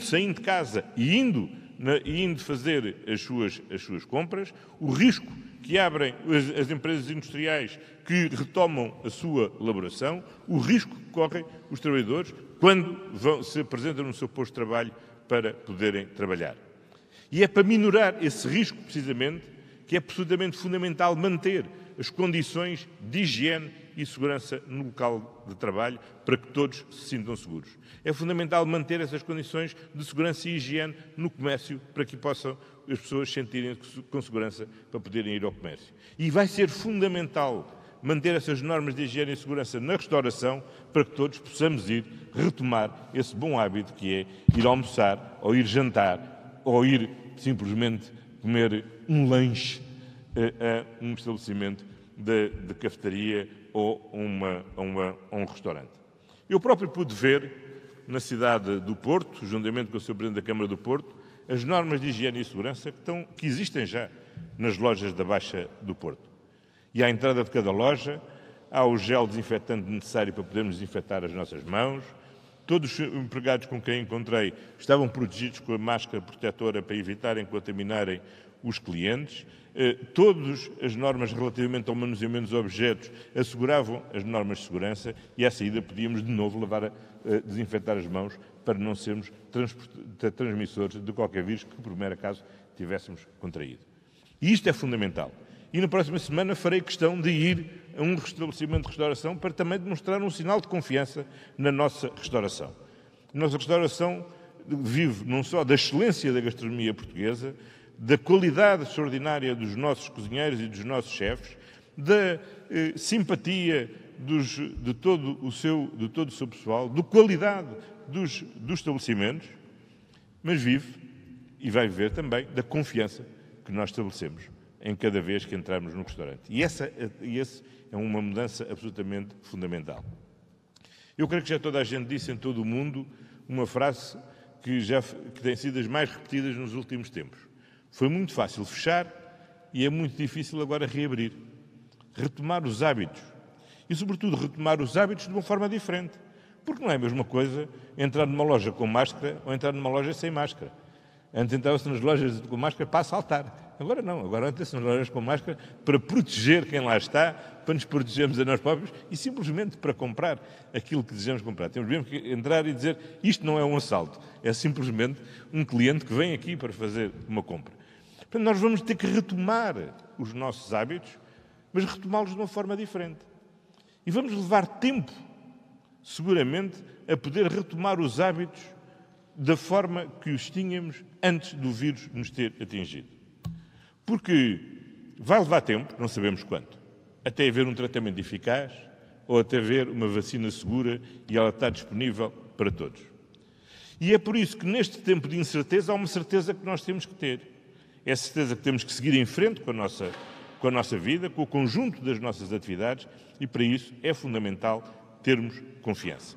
saindo de casa e indo fazer as suas compras, o risco que abrem as empresas industriais que retomam a sua elaboração, o risco que correm os trabalhadores quando se apresentam no seu posto de trabalho para poderem trabalhar. E é para minorar esse risco, precisamente, que é absolutamente fundamental manter as condições de higiene e segurança no local de trabalho para que todos se sintam seguros. É fundamental manter essas condições de segurança e higiene no comércio para que possam as pessoas sentirem com segurança para poderem ir ao comércio. E vai ser fundamental manter essas normas de higiene e segurança na restauração para que todos possamos retomar esse bom hábito que é ir almoçar, ou ir jantar, ou ir simplesmente comer um lanche a um estabelecimento de cafetaria ou a um restaurante. Eu próprio pude ver na cidade do Porto, juntamente com o Sr. Presidente da Câmara do Porto, as normas de higiene e segurança que existem já nas lojas da Baixa do Porto. E à entrada de cada loja há o gel desinfetante necessário para podermos desinfetar as nossas mãos. Todos os empregados com quem encontrei estavam protegidos com a máscara protetora para evitarem contaminarem os clientes. Todas as normas relativamente ao manuseamento dos objetos asseguravam as normas de segurança e à saída podíamos de novo desinfetar as mãos para não sermos transmissores de qualquer vírus que, por mero acaso, tivéssemos contraído. E isto é fundamental. E na próxima semana farei questão de ir a um estabelecimento de restauração para também demonstrar um sinal de confiança na nossa restauração. A nossa restauração vive não só da excelência da gastronomia portuguesa, da qualidade extraordinária dos nossos cozinheiros e dos nossos chefes, da simpatia de todo o seu pessoal, da qualidade dos estabelecimentos, mas vive e vai viver também da confiança que nós estabelecemos em cada vez que entrarmos no restaurante. E essa é uma mudança absolutamente fundamental. Eu creio que já toda a gente disse em todo o mundo uma frase que tem sido as mais repetidas nos últimos tempos. Foi muito fácil fechar e é muito difícil agora reabrir. Retomar os hábitos. E, sobretudo, retomar os hábitos de uma forma diferente. Porque não é a mesma coisa entrar numa loja com máscara ou entrar numa loja sem máscara. Antes entrava-se nas lojas com máscara para assaltar. Agora não. Agora entra-se nas lojas com máscara para proteger quem lá está, para nos protegermos a nós próprios e simplesmente para comprar aquilo que desejamos comprar. Temos mesmo que entrar e dizer isto não é um assalto. É simplesmente um cliente que vem aqui para fazer uma compra. Portanto, nós vamos ter que retomar os nossos hábitos, mas retomá-los de uma forma diferente. E vamos levar tempo, seguramente, a poder retomar os hábitos da forma que os tínhamos antes do vírus nos ter atingido. Porque vai levar tempo, não sabemos quanto, até haver um tratamento eficaz ou até haver uma vacina segura e ela está disponível para todos. E é por isso que neste tempo de incerteza há uma certeza que nós temos que ter. É a certeza que temos que seguir em frente com a nossa vida, com o conjunto das nossas atividades e para isso é fundamental termos confiança.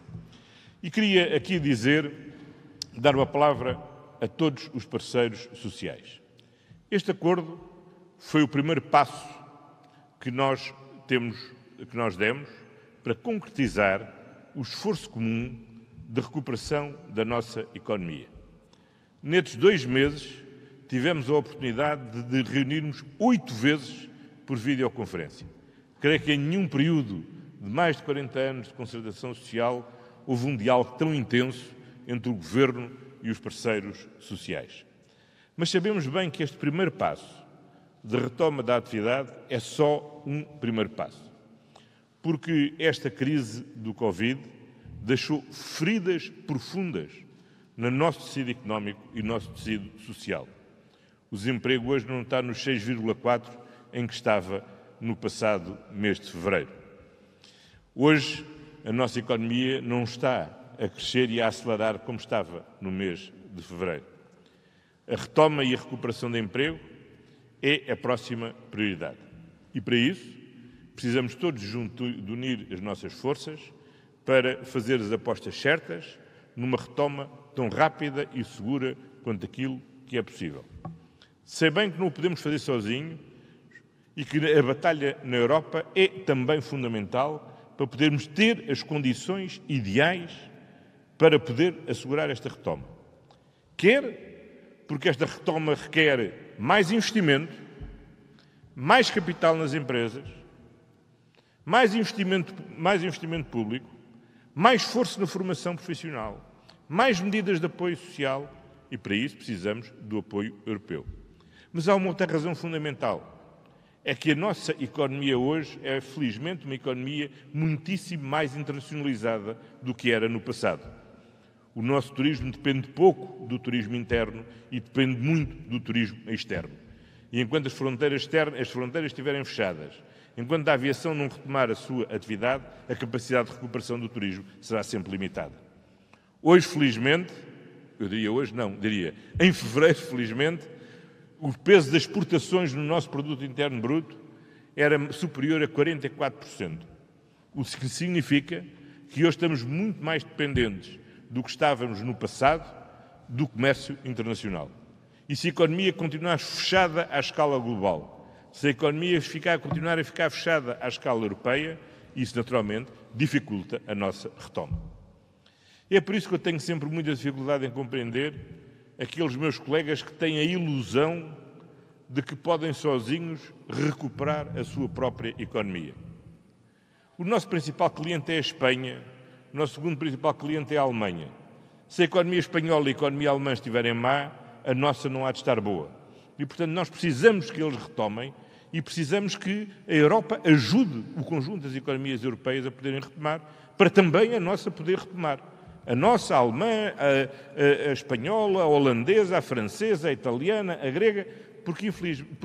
E queria aqui dar uma palavra a todos os parceiros sociais. Este acordo foi o primeiro passo que nós demos para concretizar o esforço comum de recuperação da nossa economia. Nestes 2 meses, tivemos a oportunidade de reunirmos 8 vezes por videoconferência. Creio que em nenhum período de mais de 40 anos de concertação social houve um diálogo tão intenso entre o Governo e os parceiros sociais. Mas sabemos bem que este primeiro passo de retoma da atividade é só um primeiro passo. Porque esta crise do Covid deixou feridas profundas no nosso tecido económico e no nosso tecido social. O desemprego hoje não está nos 6,4% em que estava no passado mês de fevereiro. Hoje, a nossa economia não está a crescer e a acelerar como estava no mês de fevereiro. A retoma e a recuperação do emprego é a próxima prioridade. E para isso, precisamos todos juntos de unir as nossas forças para fazer as apostas certas numa retoma tão rápida e segura quanto aquilo que é possível. Sei bem que não o podemos fazer sozinho e que a batalha na Europa é também fundamental para podermos ter as condições ideais para poder assegurar esta retoma. Quer porque esta retoma requer mais investimento, mais capital nas empresas, mais investimento público, mais esforço na formação profissional, mais medidas de apoio social e, para isso, precisamos do apoio europeu. Mas há uma outra razão fundamental. É que a nossa economia hoje é, felizmente, uma economia muitíssimo mais internacionalizada do que era no passado. O nosso turismo depende pouco do turismo interno e depende muito do turismo externo. E enquanto as fronteiras estiverem fechadas, enquanto a aviação não retomar a sua atividade, a capacidade de recuperação do turismo será sempre limitada. Hoje, felizmente, em fevereiro, felizmente, o peso das exportações no nosso produto interno bruto era superior a 44%. O que significa que hoje estamos muito mais dependentes do que estávamos no passado do comércio internacional. E se a economia continuar fechada à escala global, se a economia continuar a ficar fechada à escala europeia, isso naturalmente dificulta a nossa retoma. É por isso que eu tenho sempre muita dificuldade em compreender aqueles meus colegas que têm a ilusão de que podem sozinhos recuperar a sua própria economia. O nosso principal cliente é a Espanha, o nosso segundo principal cliente é a Alemanha. Se a economia espanhola e a economia alemã estiverem má, a nossa não há de estar boa. E, portanto, nós precisamos que eles retomem e precisamos que a Europa ajude o conjunto das economias europeias a poderem retomar, para também a nossa poder retomar. A nossa, a alemã, a espanhola, a holandesa, a francesa, a italiana, a grega, porque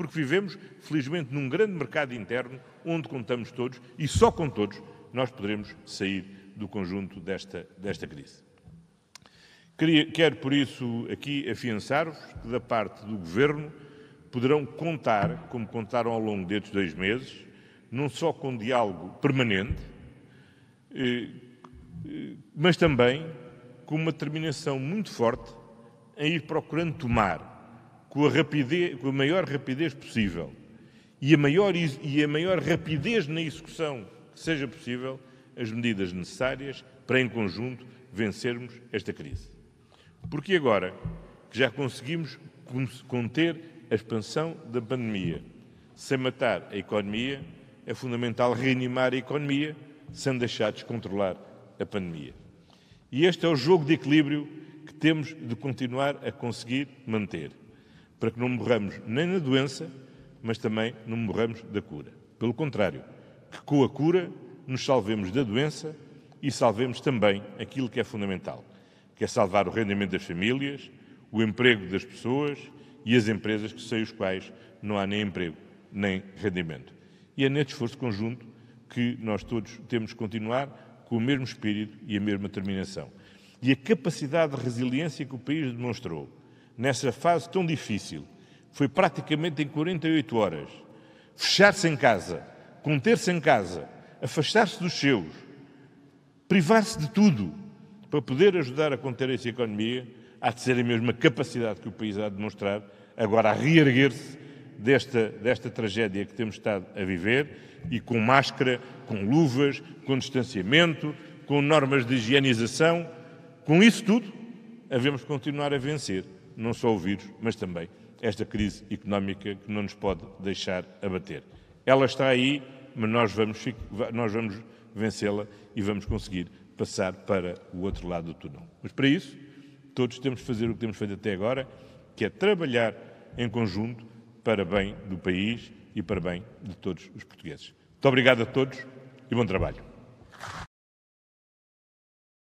vivemos, felizmente, num grande mercado interno onde contamos todos e só com todos nós poderemos sair do conjunto desta crise. Quero, por isso, aqui afiançar-vos que, da parte do Governo, poderão contar, como contaram ao longo destes 2 meses, não só com diálogo permanente, mas também com uma determinação muito forte em ir procurando tomar, com a maior rapidez possível e a maior rapidez na execução que seja possível, as medidas necessárias para, em conjunto, vencermos esta crise. Porque agora que já conseguimos conter a expansão da pandemia sem matar a economia, é fundamental reanimar a economia sem deixar descontrolar a pandemia. E este é o jogo de equilíbrio que temos de continuar a conseguir manter, para que não morramos nem na doença, mas também não morramos da cura. Pelo contrário, que com a cura nos salvemos da doença e salvemos também aquilo que é fundamental, que é salvar o rendimento das famílias, o emprego das pessoas e as empresas sem os quais não há nem emprego nem rendimento. E é neste esforço conjunto que nós todos temos que continuar com o mesmo espírito e a mesma determinação. E a capacidade de resiliência que o país demonstrou nessa fase tão difícil foi praticamente em 48 horas. Fechar-se em casa, conter-se em casa, afastar-se dos seus, privar-se de tudo para poder ajudar a conter essa economia, há de ser a mesma capacidade que o país há de demonstrar agora a reerguer-se desta tragédia que temos estado a viver e com máscara, com luvas, com distanciamento, com normas de higienização. Com isso tudo, havemos de continuar a vencer, não só o vírus, mas também esta crise económica que não nos pode deixar abater. Ela está aí, mas nós vamos vencê-la e vamos conseguir passar para o outro lado do túnel. Mas para isso, todos temos de fazer o que temos feito até agora, que é trabalhar em conjunto para bem do país e para bem de todos os portugueses. Muito obrigado a todos e bom trabalho.